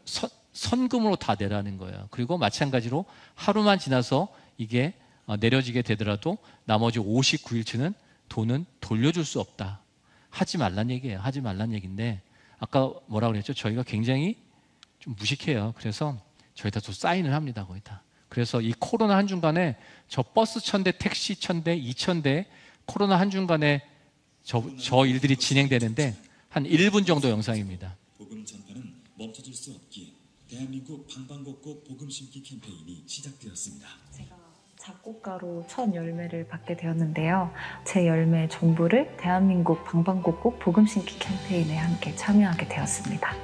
선금으로 다 내라는 거예요. 그리고 마찬가지로 하루만 지나서 이게 내려지게 되더라도 나머지 59일치는 돈은 돌려줄 수 없다. 하지 말란 얘기예요. 하지 말란 얘기인데 아까 뭐라고 그랬죠? 저희가 굉장히 좀 무식해요. 그래서 저희다 또 사인을 합니다. 거의 다. 그래서 이 코로나 한 주간에 저 버스 1000대, 택시 1000대, 2000대 코로나 한 주간에 저 일들이 진행되는데 한 1분 정도 영상입니다. 복음 전파는 멈춰질 수 없기에 대한민국 방방곡곡 복음 심기 캠페인이 시작되었습니다. 제가 작곡가로 첫 열매를 받게 되었는데요. 제 열매의 전부를 대한민국 방방곡곡 복음 심기 캠페인에 함께 참여하게 되었습니다.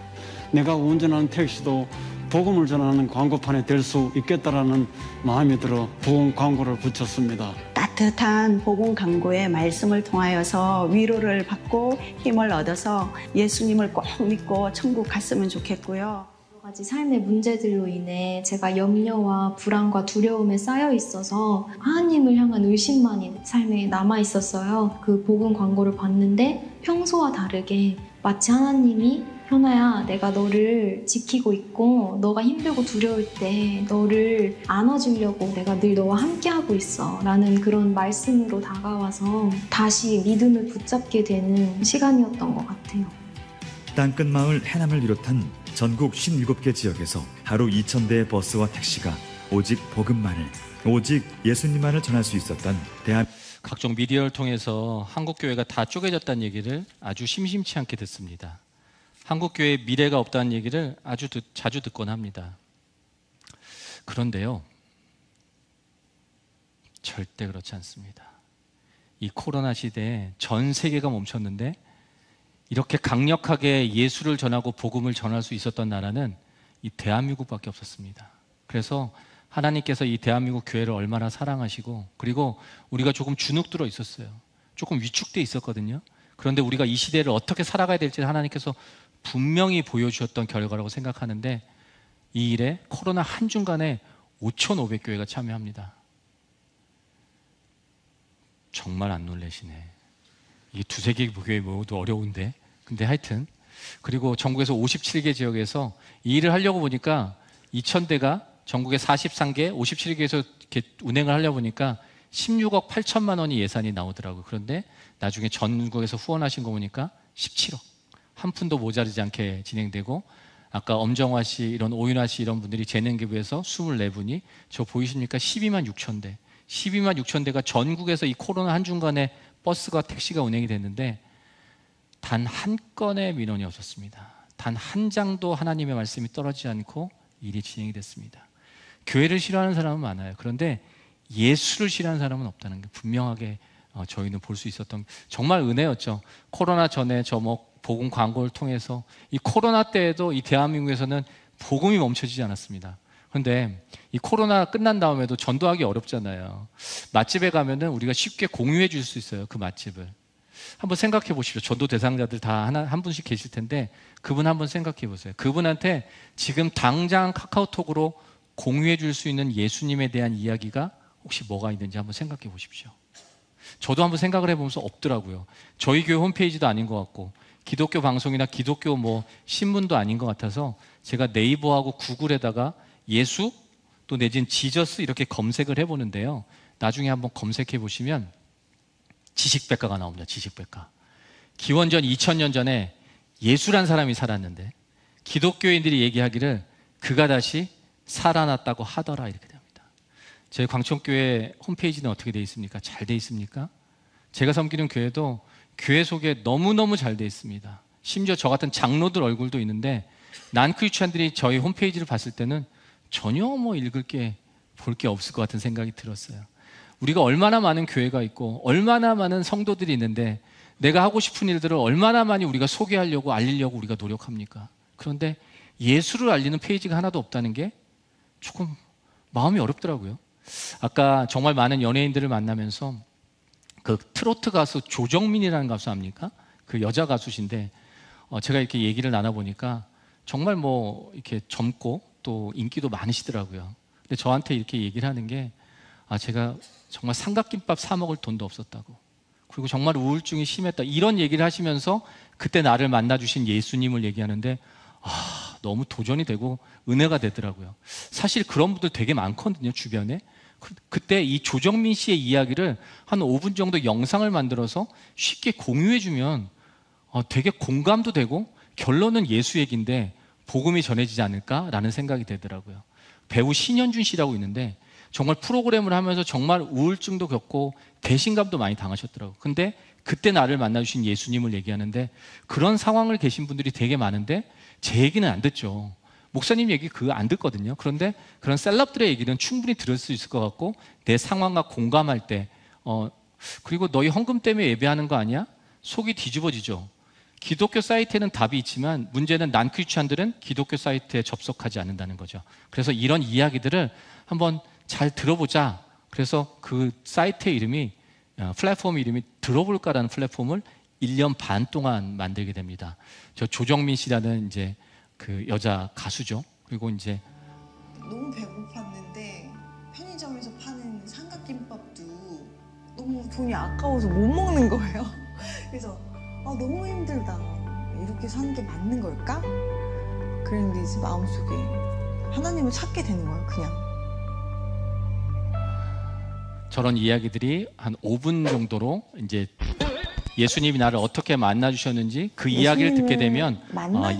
내가 운전하는 택시도 복음을 전하는 광고판에 될 수 있겠다라는 마음이 들어 복음 광고를 붙였습니다. 따뜻한 복음 광고의 말씀을 통하여서 위로를 받고 힘을 얻어서 예수님을 꼭 믿고 천국 갔으면 좋겠고요. 여러 가지 삶의 문제들로 인해 제가 염려와 불안과 두려움에 쌓여 있어서 하나님을 향한 의심만이 삶에 남아 있었어요. 그 복음 광고를 봤는데 평소와 다르게 마치 하나님이 현아야, 내가 너를 지키고 있고 너가 힘들고 두려울 때 너를 안아주려고 내가 늘 너와 함께하고 있어 라는 그런 말씀으로 다가와서 다시 믿음을 붙잡게 되는 시간이었던 것 같아요. 땅끝마을 해남을 비롯한 전국 57개 지역에서 하루 2000대의 버스와 택시가 오직 복음만을, 오직 예수님만을 전할 수 있었던 각종 미디어를 통해서 한국교회가 다 쪼개졌다는 얘기를 아주 심심치 않게 듣습니다. 한국교회에 미래가 없다는 얘기를 아주 자주 듣곤 합니다. 그런데요, 절대 그렇지 않습니다. 이 코로나 시대에 전 세계가 멈췄는데 이렇게 강력하게 예수를 전하고 복음을 전할 수 있었던 나라는 이 대한민국밖에 없었습니다. 그래서 하나님께서 이 대한민국 교회를 얼마나 사랑하시고 그리고 우리가 조금 주눅들어 있었어요. 조금 위축돼 있었거든요. 그런데 우리가 이 시대를 어떻게 살아가야 될지를 하나님께서 분명히 보여주셨던 결과라고 생각하는데 이 일에 코로나 한 주간에 5,500교회가 참여합니다. 정말 안 놀라시네. 이게 2-3개 교회 모두 어려운데. 근데 하여튼 그리고 전국에서 57개 지역에서 이 일을 하려고 보니까 2,000대가 전국의 43개, 57개에서 이렇게 운행을 하려고 보니까 16억 8천만 원이 예산이 나오더라고요. 그런데 나중에 전국에서 후원하신 거 보니까 17억. 한 푼도 모자르지 않게 진행되고 아까 엄정화 씨, 이런 오윤아 씨 이런 분들이 재능기부에서 24분이 저 보이십니까? 12만 6천 대. 12만 6천 대가 전국에서 이 코로나 한중간에 버스가 택시가 운행이 됐는데 단 한 건의 민원이 없었습니다. 단 한 장도 하나님의 말씀이 떨어지지 않고 일이 진행이 됐습니다. 교회를 싫어하는 사람은 많아요. 그런데 예수를 싫어하는 사람은 없다는 게 분명하게 저희는 볼 수 있었던 정말 은혜였죠. 코로나 전에 저 복음 광고를 통해서 이 코로나 때에도 이 대한민국에서는 복음이 멈춰지지 않았습니다. 그런데 이 코로나 끝난 다음에도 전도하기 어렵잖아요. 맛집에 가면은 우리가 쉽게 공유해 줄 수 있어요. 그 맛집을. 한번 생각해 보십시오. 전도 대상자들 다 한 분씩 계실 텐데 그분 한번 생각해 보세요. 그분한테 지금 당장 카카오톡으로 공유해 줄 수 있는 예수님에 대한 이야기가 혹시 뭐가 있는지 한번 생각해 보십시오. 저도 한번 생각을 해보면서 없더라고요. 저희 교회 홈페이지도 아닌 것 같고 기독교 방송이나 기독교 신문도 아닌 것 같아서 제가 네이버하고 구글에다가 예수 또 내지는 지저스 이렇게 검색을 해보는데요. 나중에 한번 검색해 보시면 지식백과가 나옵니다. 지식백과. 기원전 2000년 전에 예수란 사람이 살았는데 기독교인들이 얘기하기를 그가 다시 살아났다고 하더라 이렇게 됩니다. 저희 광천교회 홈페이지는 어떻게 되어 있습니까? 잘 되어 있습니까? 제가 섬기는 교회도 교회 소개 너무너무 잘 되어 있습니다. 심지어 저 같은 장로들 얼굴도 있는데 난크리스찬들이 저희 홈페이지를 봤을 때는 전혀 읽을 게 볼 게 없을 것 같은 생각이 들었어요. 우리가 얼마나 많은 교회가 있고 얼마나 많은 성도들이 있는데 내가 하고 싶은 일들을 얼마나 많이 우리가 소개하려고 알리려고 우리가 노력합니까? 그런데 예수를 알리는 페이지가 하나도 없다는 게 조금 마음이 어렵더라고요. 아까 정말 많은 연예인들을 만나면서 그 트로트 가수 조정민이라는 가수 압니까? 그 여자 가수신데 제가 이렇게 얘기를 나눠보니까 정말 이렇게 젊고 또 인기도 많으시더라고요. 근데 저한테 이렇게 얘기를 하는 게 제가 정말 삼각김밥 사 먹을 돈도 없었다고 그리고 정말 우울증이 심했다 이런 얘기를 하시면서 그때 나를 만나주신 예수님을 얘기하는데 너무 도전이 되고 은혜가 되더라고요. 사실 그런 분들 되게 많거든요. 주변에. 그때 이 조정민 씨의 이야기를 한 5분 정도 영상을 만들어서 쉽게 공유해주면 되게 공감도 되고 결론은 예수 얘기인데 복음이 전해지지 않을까라는 생각이 되더라고요. 배우 신현준 씨라고 있는데 정말 프로그램을 하면서 정말 우울증도 겪고 배신감도 많이 당하셨더라고요. 근데 그때 나를 만나주신 예수님을 얘기하는데 그런 상황을 계신 분들이 되게 많은데 제 얘기는 안 듣죠. 목사님 얘기 그거 안 듣거든요. 그런데 그런 셀럽들의 얘기는 충분히 들을 수 있을 것 같고 내 상황과 공감할 때 그리고 너희 헌금 때문에 예배하는 거 아니야? 속이 뒤집어지죠. 기독교 사이트에는 답이 있지만 문제는 난크리스찬들은 기독교 사이트에 접속하지 않는다는 거죠. 그래서 이런 이야기들을 한번 잘 들어보자. 그래서 그 사이트의 이름이 플랫폼 이름이 들어볼까라는 플랫폼을 1년 반 동안 만들게 됩니다. 저 조정민 씨라는 이제 그 여자 가수죠. 그리고 이제 너무 배고팠는데 편의점에서 파는 삼각김밥도 너무 돈이 아까워서 못 먹는 거예요. 그래서 너무 힘들다. 이렇게 사는 게 맞는 걸까? 그런데 이제 마음속에 하나님을 찾게 되는 거예요. 그냥. 저런 이야기들이 한 5분 정도로 이제 예수님이 나를 어떻게 만나주셨는지 그 이야기를 듣게 되면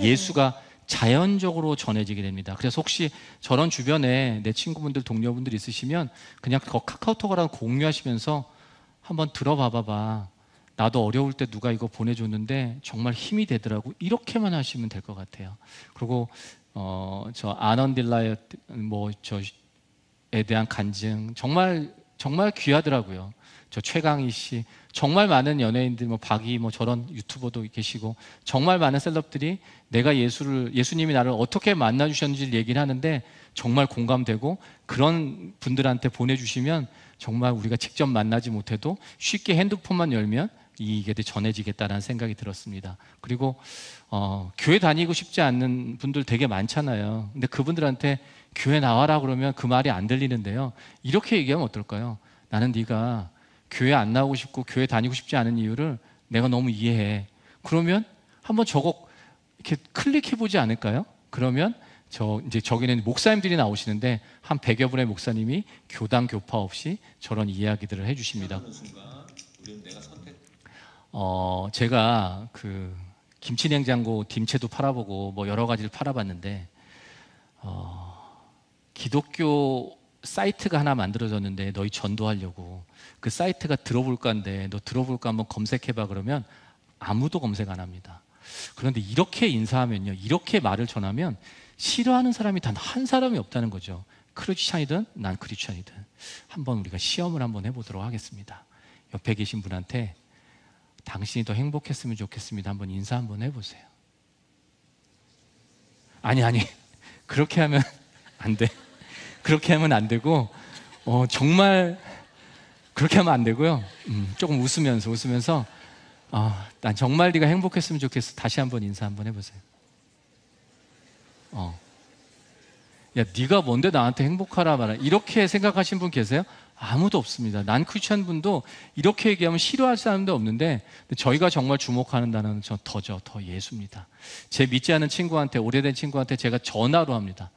예수가 자연적으로 전해지게 됩니다. 그래서 혹시 저런 주변에 내 친구분들, 동료분들 있으시면 그냥 카카오톡으로 공유하시면서 한번 들어봐봐. 나도 어려울 때 누가 이거 보내줬는데 정말 힘이 되더라고. 이렇게만 하시면 될 것 같아요. 그리고 저 아넌딜라의 저에 대한 간증 정말 귀하더라고요. 저 최강희 씨, 정말 많은 연예인들, 박이 저런 유튜버도 계시고 정말 많은 셀럽들이 내가 예수님이 나를 어떻게 만나주셨는지를 얘기를 하는데 정말 공감되고 그런 분들한테 보내주시면 정말 우리가 직접 만나지 못해도 쉽게 핸드폰만 열면 이게 전해지겠다라는 생각이 들었습니다. 그리고 교회 다니고 싶지 않는 분들 되게 많잖아요. 근데 그분들한테 교회 나와라 그러면 그 말이 안 들리는데요. 이렇게 얘기하면 어떨까요? 나는 네가 교회 안 나오고 싶고 교회 다니고 싶지 않은 이유를 내가 너무 이해해. 그러면 한번 저거 이렇게 클릭해 보지 않을까요? 그러면 이제 저기는 목사님들이 나오시는데 한 100여 분의 목사님이 교당 교파 없이 저런 이야기들을 해주십니다. 제가 그 김치냉장고 김채도 팔아보고 여러 가지를 팔아봤는데 기독교 사이트가 하나 만들어졌는데 너희 전도하려고. 그 사이트가 들어볼까 한데 너 들어볼까 한번 검색해봐 그러면 아무도 검색 안 합니다. 그런데 이렇게 인사하면요, 이렇게 말을 전하면 싫어하는 사람이 단 한 사람이 없다는 거죠. 크리스찬이든 난 크리스찬이든. 한번 우리가 시험을 한번 해보도록 하겠습니다. 옆에 계신 분한테 당신이 더 행복했으면 좋겠습니다. 한번 인사 한번 해보세요. 아니 그렇게 하면 안 돼. 그렇게 하면 안 되고 정말 그렇게 하면 안 되고요. 조금 웃으면서 난 정말 네가 행복했으면 좋겠어. 다시 한번 인사 한번 해보세요. 야, 네가 뭔데 나한테 행복하라 말아. 이렇게 생각하신 분 계세요? 아무도 없습니다. 난 크리스천 분도 이렇게 얘기하면 싫어할 사람도 없는데 저희가 정말 주목하는 단어는 더 예수입니다. 제 믿지 않은 친구한테, 오래된 친구한테 제가 전화로 합니다.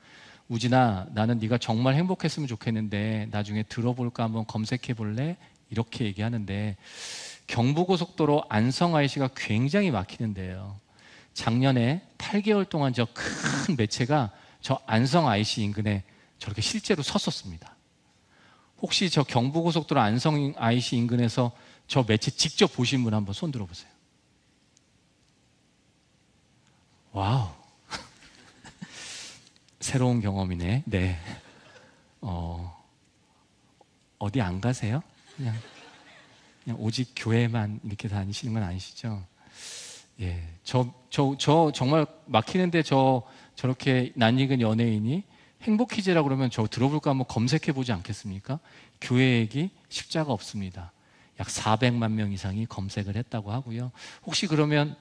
우진아, 나는 네가 정말 행복했으면 좋겠는데 나중에 들어볼까 한번 검색해 볼래? 이렇게 얘기하는데 경부고속도로 안성 IC가 굉장히 막히는데요. 작년에 8개월 동안 저 큰 매체가 저 안성 IC 인근에 저렇게 실제로 섰었습니다. 혹시 저 경부고속도로 안성 IC 인근에서 저 매체 직접 보신 분 한번 손 들어보세요. 와우. 새로운 경험이네. 네. 어디 안 가세요? 그냥 오직 교회만 이렇게 다니시는 건 아니시죠? 예. 저 정말 막히는데 저렇게 낯익은 연예인이 행복퀴즈라고 그러면 저 들어볼까 한번 검색해 보지 않겠습니까? 교회 얘기 십자가 없습니다. 약 400만 명 이상이 검색을 했다고 하고요. 혹시 그러면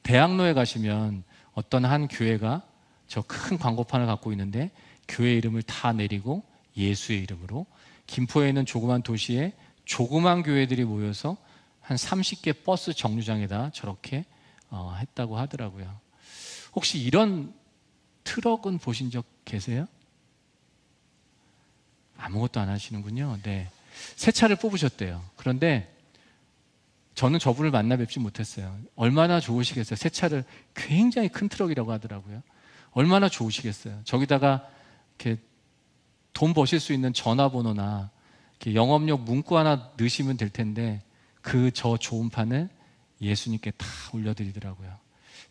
대학로에 가시면 어떤 한 교회가 저 큰 광고판을 갖고 있는데 교회 이름을 다 내리고 예수의 이름으로 김포에 있는 조그만 도시에 조그만 교회들이 모여서 한 30개 버스 정류장에다 저렇게 했다고 하더라고요. 혹시 이런 트럭은 보신 적 계세요? 아무것도 안 하시는군요. 네. 새 차를 뽑으셨대요. 그런데 저는 저분을 만나 뵙지 못했어요. 얼마나 좋으시겠어요. 새 차를 굉장히 큰 트럭이라고 하더라고요. 얼마나 좋으시겠어요. 저기다가 이렇게 돈 버실 수 있는 전화번호나 이렇게 영업용 문구 하나 넣으시면 될 텐데 저 좋은 판을 예수님께 다 올려드리더라고요.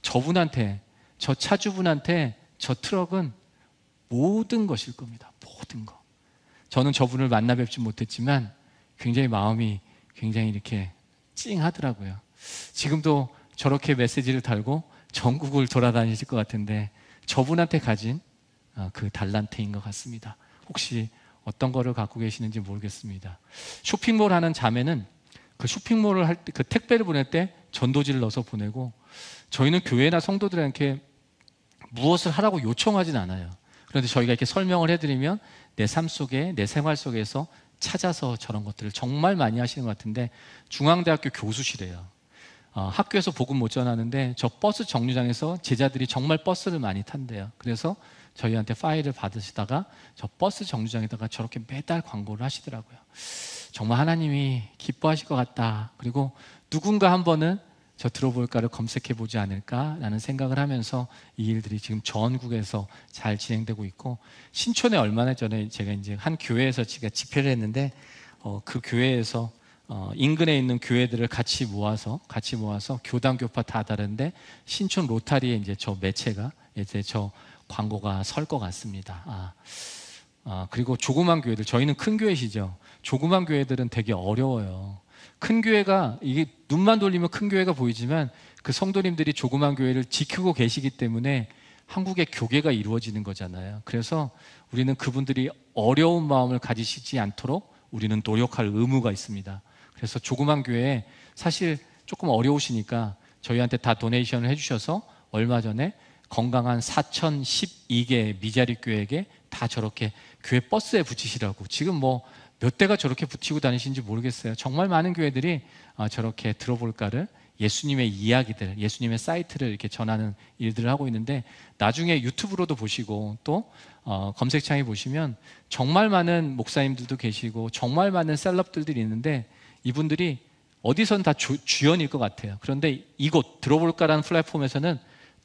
저분한테, 저 차주분한테 저 트럭은 모든 것일 겁니다. 모든 거. 저는 저분을 만나 뵙지 못했지만 굉장히 마음이 굉장히 이렇게 찡하더라고요. 지금도 저렇게 메시지를 달고 전국을 돌아다니실 것 같은데 저분한테 가진 그 달란트인 것 같습니다. 혹시 어떤 거를 갖고 계시는지 모르겠습니다. 쇼핑몰 하는 자매는 그 쇼핑몰을 할 때, 그 택배를 보낼 때 전도지를 넣어서 보내고 저희는 교회나 성도들에게 무엇을 하라고 요청하진 않아요. 그런데 저희가 이렇게 설명을 해드리면 내 삶 속에, 내 생활 속에서 찾아서 저런 것들을 정말 많이 하시는 것 같은데 중앙대학교 교수시래요. 학교에서 복음 못 전하는데 저 버스 정류장에서 제자들이 정말 버스를 많이 탄대요. 그래서 저희한테 파일을 받으시다가 저 버스 정류장에다가 저렇게 매달 광고를 하시더라고요. 정말 하나님이 기뻐하실 것 같다. 그리고 누군가 한 번은 저 들어볼까를 검색해 보지 않을까라는 생각을 하면서 이 일들이 지금 전국에서 잘 진행되고 있고, 신촌에 얼마 전에 제가 이제 한 교회에서 제가 집회를 했는데 그 교회에서 인근에 있는 교회들을 같이 모아서 교단 교파 다 다른데 신촌 로타리에 이제 저 매체가 이제 저 광고가 설 것 같습니다. 그리고 조그만 교회들, 저희는 큰 교회시죠. 조그만 교회들은 되게 어려워요. 큰 교회가 이게 눈만 돌리면 큰 교회가 보이지만 그 성도님들이 조그만 교회를 지키고 계시기 때문에 한국의 교계가 이루어지는 거잖아요. 그래서 우리는 그분들이 어려운 마음을 가지시지 않도록 우리는 노력할 의무가 있습니다. 그래서 조그만 교회에 사실 조금 어려우시니까 저희한테 다 도네이션을 해주셔서 얼마 전에 건강한 4,012개 미자립 교회에게 다 저렇게 교회 버스에 붙이시라고, 지금 뭐 몇 대가 저렇게 붙이고 다니시는지 모르겠어요. 정말 많은 교회들이 저렇게 들어볼까를, 예수님의 이야기들, 예수님의 사이트를 이렇게 전하는 일들을 하고 있는데, 나중에 유튜브로도 보시고 또 검색창에 보시면 정말 많은 목사님들도 계시고 정말 많은 셀럽들이 있는데 이분들이 어디선 다 주연일 것 같아요. 그런데 이곳 들어볼까라는 플랫폼에서는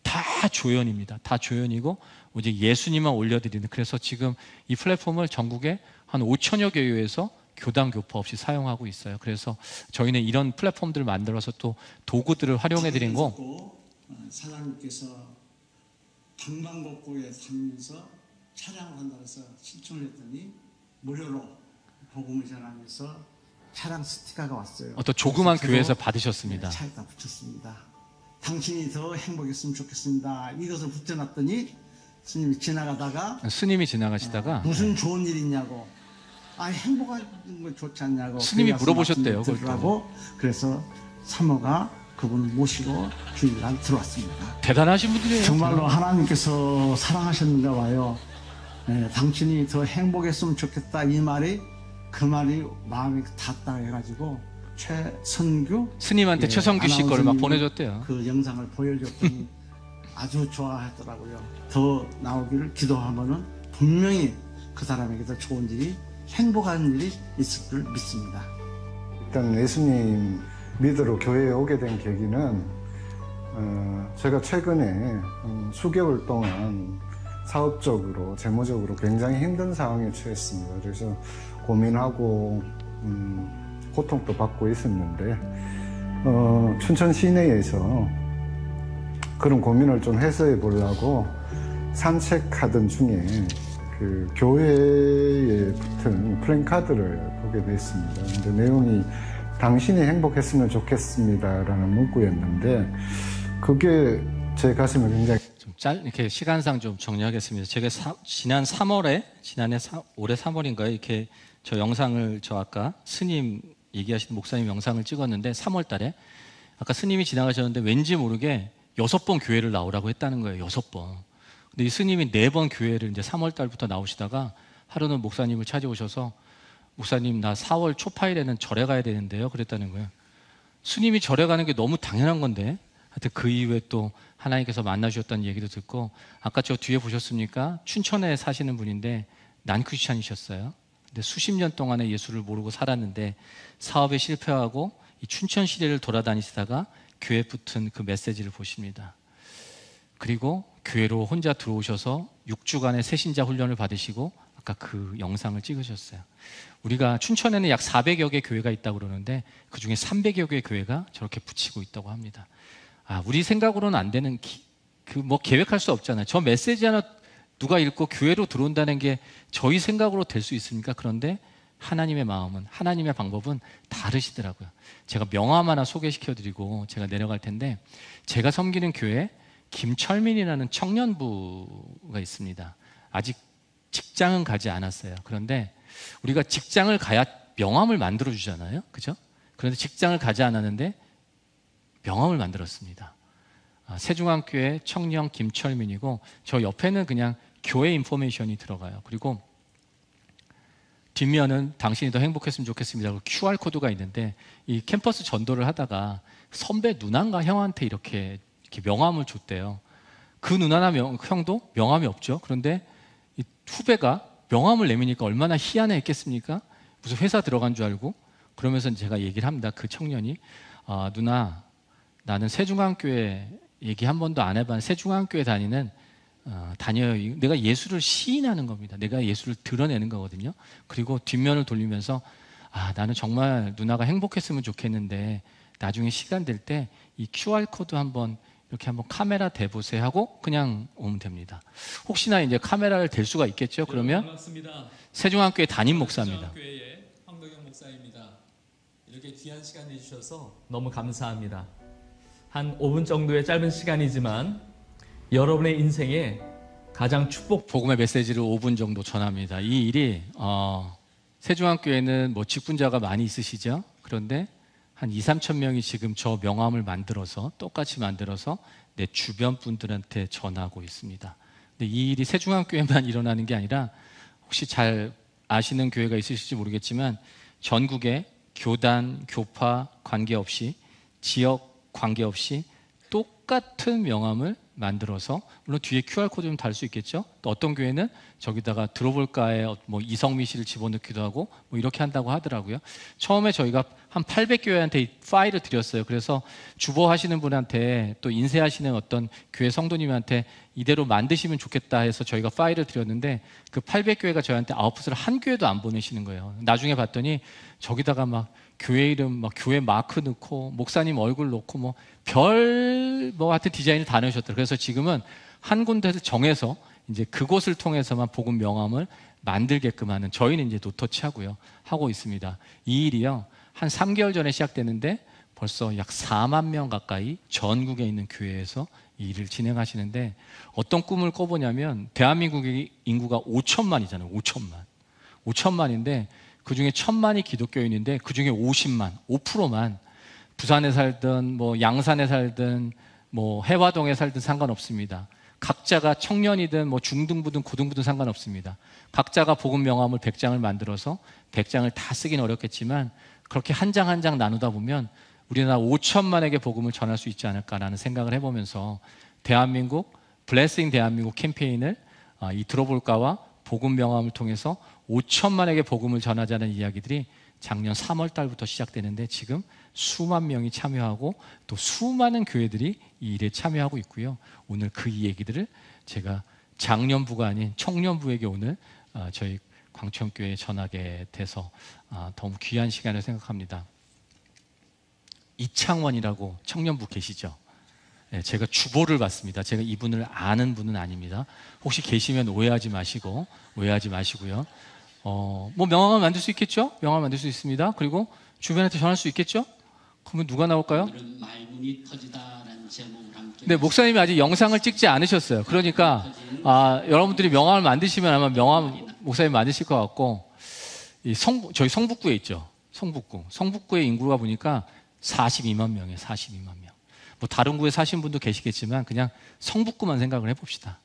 다 조연입니다. 다 조연이고 오직 예수님만 올려드리는. 그래서 지금 이 플랫폼을 전국에 한 5천여 교회에서 교단 교파 없이 사용하고 있어요. 그래서 저희는 이런 플랫폼들을 만들어서 또 도구들을 활용해 드린 거. 사장님께서 방방곡곡에 다니면서 차량을 한다고 해서 신청을 했더니 무료로 복음을 전하면서 차량 스티커가 왔어요. 어떤 조그만 교회에서 받으셨습니다. 차에다 붙였습니다. 당신이 더 행복했으면 좋겠습니다. 이것을 붙여놨더니 스님이 지나가시다가 무슨 좋은 일 있냐고, 행복한 거 좋지 않냐고 스님이 물어보셨대요. 그래서 사모가 그분을 모시고 주일날 들어왔습니다. 대단하신 분들이에요. 정말로 하나님께서 사랑하셨는가 봐요. 당신이 더 행복했으면 좋겠다, 이 말이 그 말이 마음에 닿았다 해가지고 최선규 스님한테 최선규 씨 거를 막 보내줬대요. 그 영상을 보여줬더니 아주 좋아하더라고요. 더 나오기를 기도하면은 분명히 그 사람에게도 좋은 일이, 행복한 일이 있을 줄 믿습니다. 일단 예수님 믿으러 교회에 오게 된 계기는 제가 최근에 수개월 동안 사업적으로, 재무적으로 굉장히 힘든 상황에 처했습니다. 그래서 고민하고 고통도 받고 있었는데 춘천 시내에서 그런 고민을 좀 해소해 보려고 산책하던 중에 그 교회에 붙은 플랜카드를 보게 됐습니다. 근데 내용이 당신이 행복했으면 좋겠습니다 라는 문구였는데 그게 제 가슴에 굉장히 이렇게 시간상 좀 정리하겠습니다. 제가 지난해 3월인가요? 이렇게 저 영상을 아까 스님 얘기하시는 목사님 영상을 찍었는데 3월 달에 아까 스님이 지나가셨는데 왠지 모르게 6번 교회를 나오라고 했다는 거예요. 6번. 근데 이 스님이 4번 교회를 이제 3월 달부터 나오시다가 하루는 목사님을 찾아오셔서 목사님 나 4월 초파일에는 절에 가야 되는데요. 그랬다는 거예요. 스님이 절에 가는 게 너무 당연한 건데 하여튼 그 이후에 또 하나님께서 만나주셨다는 얘기도 듣고 아까 저 뒤에 보셨습니까? 춘천에 사시는 분인데 난크리스찬이셨어요. 근데 수십 년 동안에 예수를 모르고 살았는데 사업에 실패하고 이 춘천 시대를 돌아다니시다가 교회 붙은 그 메시지를 보십니다. 그리고 교회로 혼자 들어오셔서 6주간의 새신자 훈련을 받으시고 아까 그 영상을 찍으셨어요. 우리가 춘천에는 약 400여 개 교회가 있다고 그러는데 그중에 300여 개 교회가 저렇게 붙이고 있다고 합니다. 우리 생각으로는 안 되는 계획할 수 없잖아요. 저 메시지 하나 누가 읽고 교회로 들어온다는 게 저희 생각으로 될 수 있습니까? 그런데 하나님의 마음은, 하나님의 방법은 다르시더라고요. 제가 명함 하나 소개시켜드리고 제가 내려갈 텐데 제가 섬기는 교회에 김철민이라는 청년부가 있습니다. 아직 직장은 가지 않았어요. 그런데 우리가 직장을 가야 명함을 만들어 주잖아요. 그죠? 그런데 직장을 가지 않았는데 명함을 만들었습니다. 세중앙교회 청년 김철민이고 저 옆에는 그냥 교회 인포메이션이 들어가요. 그리고 뒷면은 당신이 더 행복했으면 좋겠습니다. QR코드가 있는데 이 캠퍼스 전도를 하다가 선배 누나인가 형한테 이렇게 명함을 줬대요. 그 누나나 형도 명함이 없죠. 그런데 이 후배가 명함을 내미니까 얼마나 희한했겠습니까? 무슨 회사 들어간 줄 알고. 그러면서 제가 얘기를 합니다. 그 청년이 누나 나는 세중앙교회 얘기 한 번도 안 해봤는데 세중앙교회 다녀요. 내가 예수를 시인하는 겁니다. 내가 예수를 드러내는 거거든요. 그리고 뒷면을 돌리면서 나는 정말 누나가 행복했으면 좋겠는데 나중에 시간 될 때 이 QR코드 이렇게 한번 카메라 대보세요 하고 그냥 오면 됩니다. 혹시나 이제 카메라를 댈 수가 있겠죠. 그러면 반갑습니다. 세중앙교회 담임 목사입니다. 세중앙교회의 황덕영 목사입니다. 이렇게 귀한 시간 내주셔서 너무 감사합니다. 한 5분 정도의 짧은 시간이지만 여러분의 인생에 가장 복음의 메시지를 5분 정도 전합니다. 이 일이 세중앙교회는 직분자가 많이 있으시죠? 그런데 한 2, 3천 명이 지금 저 명함을 똑같이 만들어서 내 주변 분들한테 전하고 있습니다. 근데 이 일이 세중앙교회만 일어나는 게 아니라 혹시 잘 아시는 교회가 있으실지 모르겠지만 전국에 교단, 교파 관계없이 지역 관계없이 똑같은 명함을 만들어서, 물론 뒤에 QR코드 좀 달 수 있겠죠. 또 어떤 교회는 저기다가 들어볼까에 뭐 이성미 씨를 집어넣기도 하고 뭐 이렇게 한다고 하더라고요. 처음에 저희가 한 800교회한테 이 파일을 드렸어요. 그래서 주보하시는 분한테 또 인쇄하시는 어떤 교회 성도님한테 이대로 만드시면 좋겠다 해서 저희가 파일을 드렸는데, 그 800교회가 저희한테 아웃풋을 한 교회도 안 보내시는 거예요. 나중에 봤더니 저기다가 막 교회 이름, 막 교회 마크 넣고 목사님 얼굴 넣고 뭐 하여튼 디자인을 다 넣으셨더라고요. 그래서 지금은 한 군데를 정해서 이제 그곳을 통해서만 복음 명함을 만들게끔 하는, 저희는 이제 노터치하고요 하고 있습니다. 이 일이요 한 3개월 전에 시작됐는데 벌써 약 4만 명 가까이 전국에 있는 교회에서 이 일을 진행하시는데, 어떤 꿈을 꿔보냐면 대한민국의 인구가 5천만이잖아요. 5천만인데 그 중에 1,000만이 기독교인인데 그 중에 50만, 5%만 부산에 살든 뭐 양산에 살든 뭐 해화동에 살든 상관없습니다. 각자가 청년이든 뭐 중등부든 고등부든 상관없습니다. 각자가 복음 명함을 100장을 만들어서 100장을 다 쓰긴 어렵겠지만 그렇게 한 장 한 장 나누다 보면 우리나라 5천만에게 복음을 전할 수 있지 않을까라는 생각을 해보면서 대한민국, 블레싱 대한민국 캠페인을 이 들어볼까와 복음 명함을 통해서 5천만에게 복음을 전하자는 이야기들이 작년 3월 달부터 시작되는데 지금 수만 명이 참여하고 또 수많은 교회들이 이 일에 참여하고 있고요. 오늘 그 얘기들을 제가 장년부가 아닌 청년부에게 오늘 저희 광천교회에 전하게 돼서 너무 귀한 시간을 생각합니다. 이창원이라고 청년부 계시죠? 네, 제가 주보를 봤습니다. 제가 이분을 아는 분은 아닙니다. 혹시 계시면 오해하지 마시고요. 뭐 명함을 만들 수 있겠죠? 명함을 만들 수 있습니다. 그리고 주변한테 전할 수 있겠죠? 그러면 누가 나올까요? 말문이 터지다라는 제목을 함께. 네, 목사님이 아직 영상을 찍지 않으셨어요. 그러니까 여러분들이 명함을 만드시면 아마 명함 목사님 만드실 것 같고, 저희 성북구에 있죠. 성북구의 인구가 보니까 42만 명이에요. 42만 명. 뭐 다른 구에 사신 분도 계시겠지만 그냥 성북구만 생각을 해봅시다.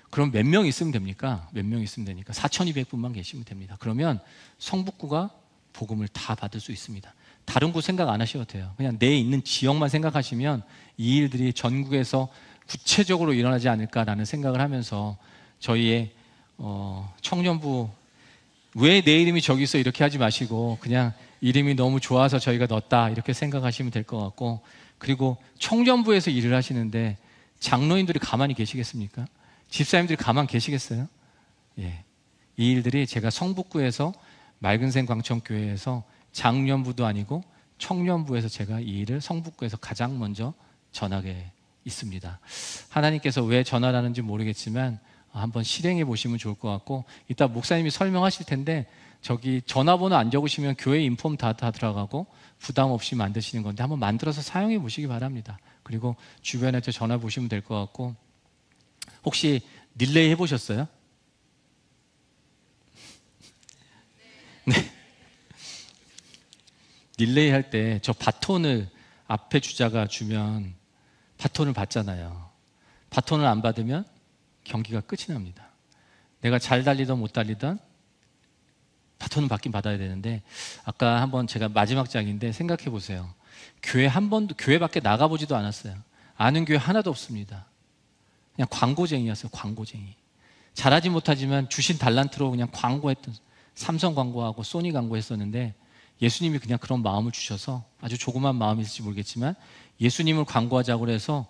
그럼 몇 명 있으면 됩니까? 몇 명 있으면 되니까 4,200분만 계시면 됩니다. 그러면 성북구가 복음을 다 받을 수 있습니다. 다른 곳 생각 안 하셔도 돼요. 그냥 내 있는 지역만 생각하시면 이 일들이 전국에서 구체적으로 일어나지 않을까라는 생각을 하면서 저희의 청년부, 왜 내 이름이 저기 있어 이렇게 하지 마시고 그냥 이름이 너무 좋아서 저희가 넣었다 이렇게 생각하시면 될 것 같고, 그리고 청년부에서 일을 하시는데 장로인들이 가만히 계시겠습니까? 집사님들이 가만히 계시겠어요? 예. 이 일들이 제가 성북구에서 맑은생 광천교회에서 장년부도 아니고 청년부에서 제가 이 일을 성북구에서 가장 먼저 전하게 있습니다. 하나님께서 왜 전하라는지 모르겠지만 한번 실행해 보시면 좋을 것 같고, 이따 목사님이 설명하실 텐데 저기 전화번호 안 적으시면 교회 인폼 다 들어가고 부담 없이 만드시는 건데 한번 만들어서 사용해 보시기 바랍니다. 그리고 주변에 전화 보시면 될 것 같고, 혹시 릴레이 해보셨어요? 네. 릴레이 할 때 저 바톤을 앞에 주자가 주면 바톤을 받잖아요. 바톤을 안 받으면 경기가 끝이 납니다. 내가 잘 달리든 못 달리든 바톤은 받긴 받아야 되는데, 아까 한번 제가 마지막 장인데 생각해 보세요. 교회 밖에 나가보지도 않았어요. 아는 교회 하나도 없습니다. 그냥 광고쟁이였어요. 광고쟁이. 잘하지 못하지만 주신 달란트로 그냥 광고했던, 삼성 광고하고 소니 광고했었는데 예수님이 그냥 그런 마음을 주셔서, 아주 조그만 마음이 있을지 모르겠지만 예수님을 광고하자고 해서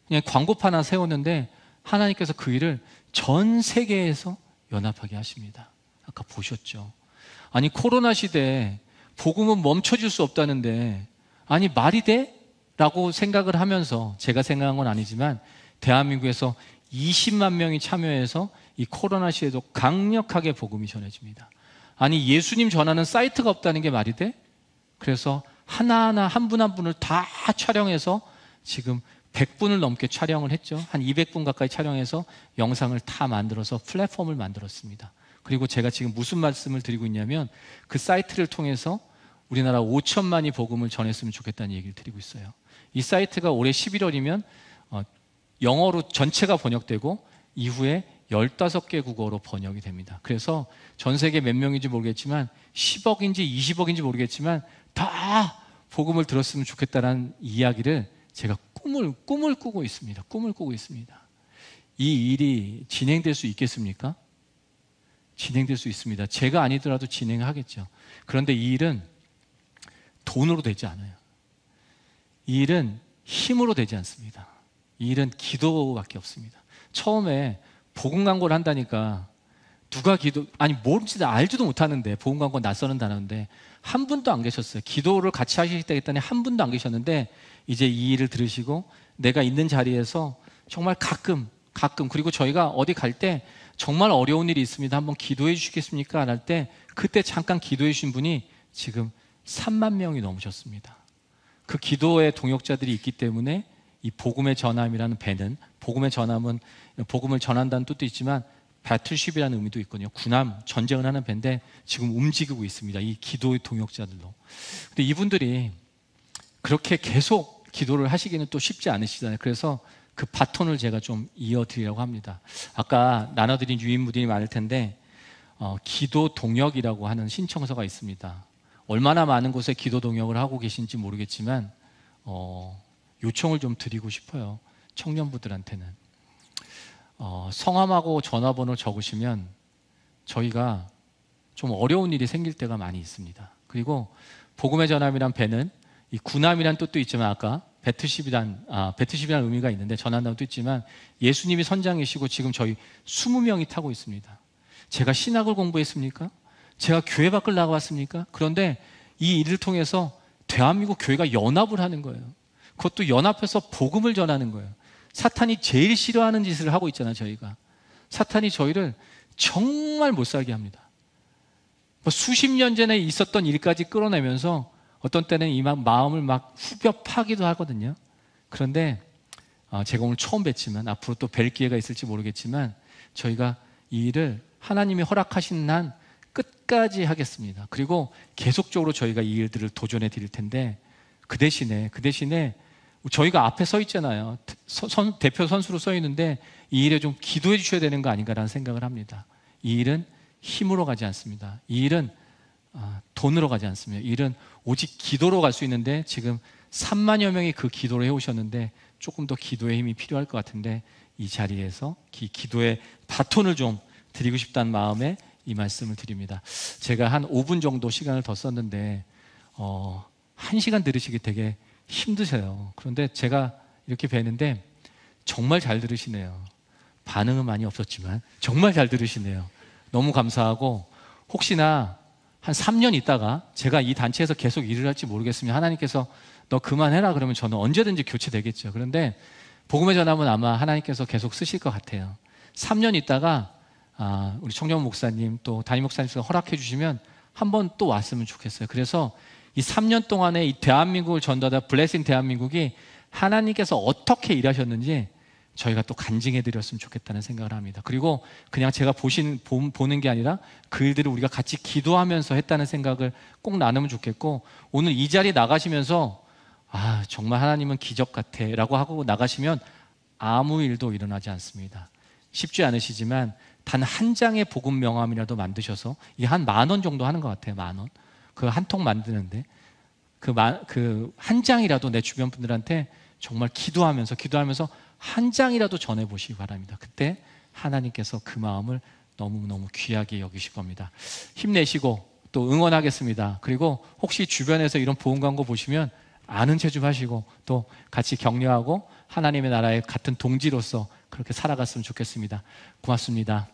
그냥 광고판 하나 세웠는데 하나님께서 그 일을 전 세계에서 연합하게 하십니다. 아까 보셨죠? 아니 코로나 시대에 복음은 멈춰질 수 없다는데 아니 말이 돼? 라고 생각을 하면서, 제가 생각한 건 아니지만 대한민국에서 20만 명이 참여해서 이 코로나 시에도 강력하게 복음이 전해집니다. 아니 예수님 전하는 사이트가 없다는 게 말이 돼? 그래서 하나하나 한 분 한 분을 다 촬영해서 지금 100분을 넘게 촬영을 했죠. 한 200분 가까이 촬영해서 영상을 다 만들어서 플랫폼을 만들었습니다. 그리고 제가 지금 무슨 말씀을 드리고 있냐면 그 사이트를 통해서 우리나라 5천만이 복음을 전했으면 좋겠다는 얘기를 드리고 있어요. 이 사이트가 올해 11월이면 영어로 전체가 번역되고 이후에 15개 국어로 번역이 됩니다. 그래서 전 세계 몇 명인지 모르겠지만 10억인지 20억인지 모르겠지만 다 복음을 들었으면 좋겠다는 이야기를 제가 꿈을 꾸고 있습니다. 꿈을 꾸고 있습니다. 이 일이 진행될 수 있겠습니까? 진행될 수 있습니다. 제가 아니더라도 진행하겠죠. 그런데 이 일은 돈으로 되지 않아요. 이 일은 힘으로 되지 않습니다. 이 일은 기도밖에 없습니다. 처음에 복음 광고를 한다니까 누가 뭔지 알지도 못하는데, 복음 광고 낯서는 단어인데 한 분도 안 계셨어요. 기도를 같이 하시겠다 했더니 한 분도 안 계셨는데, 이제 이 일을 들으시고 내가 있는 자리에서 정말 가끔 그리고 저희가 어디 갈 때 정말 어려운 일이 있습니다. 한번 기도해 주시겠습니까? 안 할 때 그때 잠깐 기도해 주신 분이 지금 3만 명이 넘으셨습니다. 그 기도의 동역자들이 있기 때문에 이 복음의 전함이라는 배는, 복음의 전함은 복음을 전한다는 뜻도 있지만 배틀쉽이라는 의미도 있거든요. 군함, 전쟁을 하는 배인데 지금 움직이고 있습니다. 이 기도의 동역자들로. 근데 이분들이 그렇게 계속 기도를 하시기는 또 쉽지 않으시잖아요. 그래서 그 바톤을 제가 좀 이어드리려고 합니다. 아까 나눠드린 유인무들이 많을 텐데 기도 동역이라고 하는 신청서가 있습니다. 얼마나 많은 곳에 기도 동역을 하고 계신지 모르겠지만 요청을 좀 드리고 싶어요. 청년부들한테는. 성함하고 전화번호 적으시면 저희가 좀 어려운 일이 생길 때가 많이 있습니다. 그리고 복음의 전함이란 배는 이 군함이란 뜻도 있지만 아까 배틀쉽이란 의미가 있는데 전한다는 뜻도 있지만 예수님이 선장이시고 지금 저희 20명이 타고 있습니다. 제가 신학을 공부했습니까? 제가 교회 밖을 나가봤습니까? 그런데 이 일을 통해서 대한민국 교회가 연합을 하는 거예요. 그것도 연합해서 복음을 전하는 거예요. 사탄이 제일 싫어하는 짓을 하고 있잖아요. 저희가 사탄이 저희를 정말 못 살게 합니다. 수십 년 전에 있었던 일까지 끌어내면서 어떤 때는 이 마음을 막 후벼 파기도 하거든요. 그런데 제가 오늘 처음 뵀지만 앞으로 또 뵐 기회가 있을지 모르겠지만 저희가 이 일을 하나님이 허락하신 한 끝까지 하겠습니다. 그리고 계속적으로 저희가 이 일들을 도전해 드릴 텐데 그 대신에 저희가 앞에 서 있잖아요. 대표 선수로 서 있는데 이 일에 좀 기도해 주셔야 되는 거 아닌가라는 생각을 합니다. 이 일은 힘으로 가지 않습니다. 이 일은 돈으로 가지 않습니다. 이 일은 오직 기도로 갈 수 있는데 지금 3만여 명이 그 기도를 해오셨는데 조금 더 기도의 힘이 필요할 것 같은데 이 자리에서 기도의 바톤을 좀 드리고 싶다는 마음에 이 말씀을 드립니다. 제가 한 5분 정도 시간을 더 썼는데 1시간 들으시기 되게 힘드세요. 그런데 제가 이렇게 뵈는데 정말 잘 들으시네요. 반응은 많이 없었지만 정말 잘 들으시네요. 너무 감사하고 혹시나 한 3년 있다가 제가 이 단체에서 계속 일을 할지 모르겠으면 하나님께서 너 그만해라 그러면 저는 언제든지 교체되겠죠. 그런데 복음의 전함은 아마 하나님께서 계속 쓰실 것 같아요. 3년 있다가 우리 청년 목사님 또 담임 목사님께서 허락해 주시면 한번 또 왔으면 좋겠어요. 그래서 이 3년 동안에 이 대한민국을 전도하다 블레싱 대한민국이 하나님께서 어떻게 일하셨는지 저희가 또 간증해 드렸으면 좋겠다는 생각을 합니다. 그리고 그냥 제가 보는 게 아니라 그 일들을 우리가 같이 기도하면서 했다는 생각을 꼭 나누면 좋겠고 오늘 이 자리에 나가시면서 정말 하나님은 기적 같아 라고 하고 나가시면 아무 일도 일어나지 않습니다. 쉽지 않으시지만 단 한 장의 복음 명함이라도 만드셔서 이게 한 10,000원 정도 하는 것 같아요. 10,000원. 그 한 통 만드는데 그 한 장이라도 내 주변 분들한테 정말 기도하면서 한 장이라도 전해보시기 바랍니다. 그때 하나님께서 그 마음을 너무너무 귀하게 여기실 겁니다. 힘내시고 또 응원하겠습니다. 그리고 혹시 주변에서 이런 보험 광고 보시면 아는 체 좀 하시고 또 같이 격려하고 하나님의 나라의 같은 동지로서 그렇게 살아갔으면 좋겠습니다. 고맙습니다.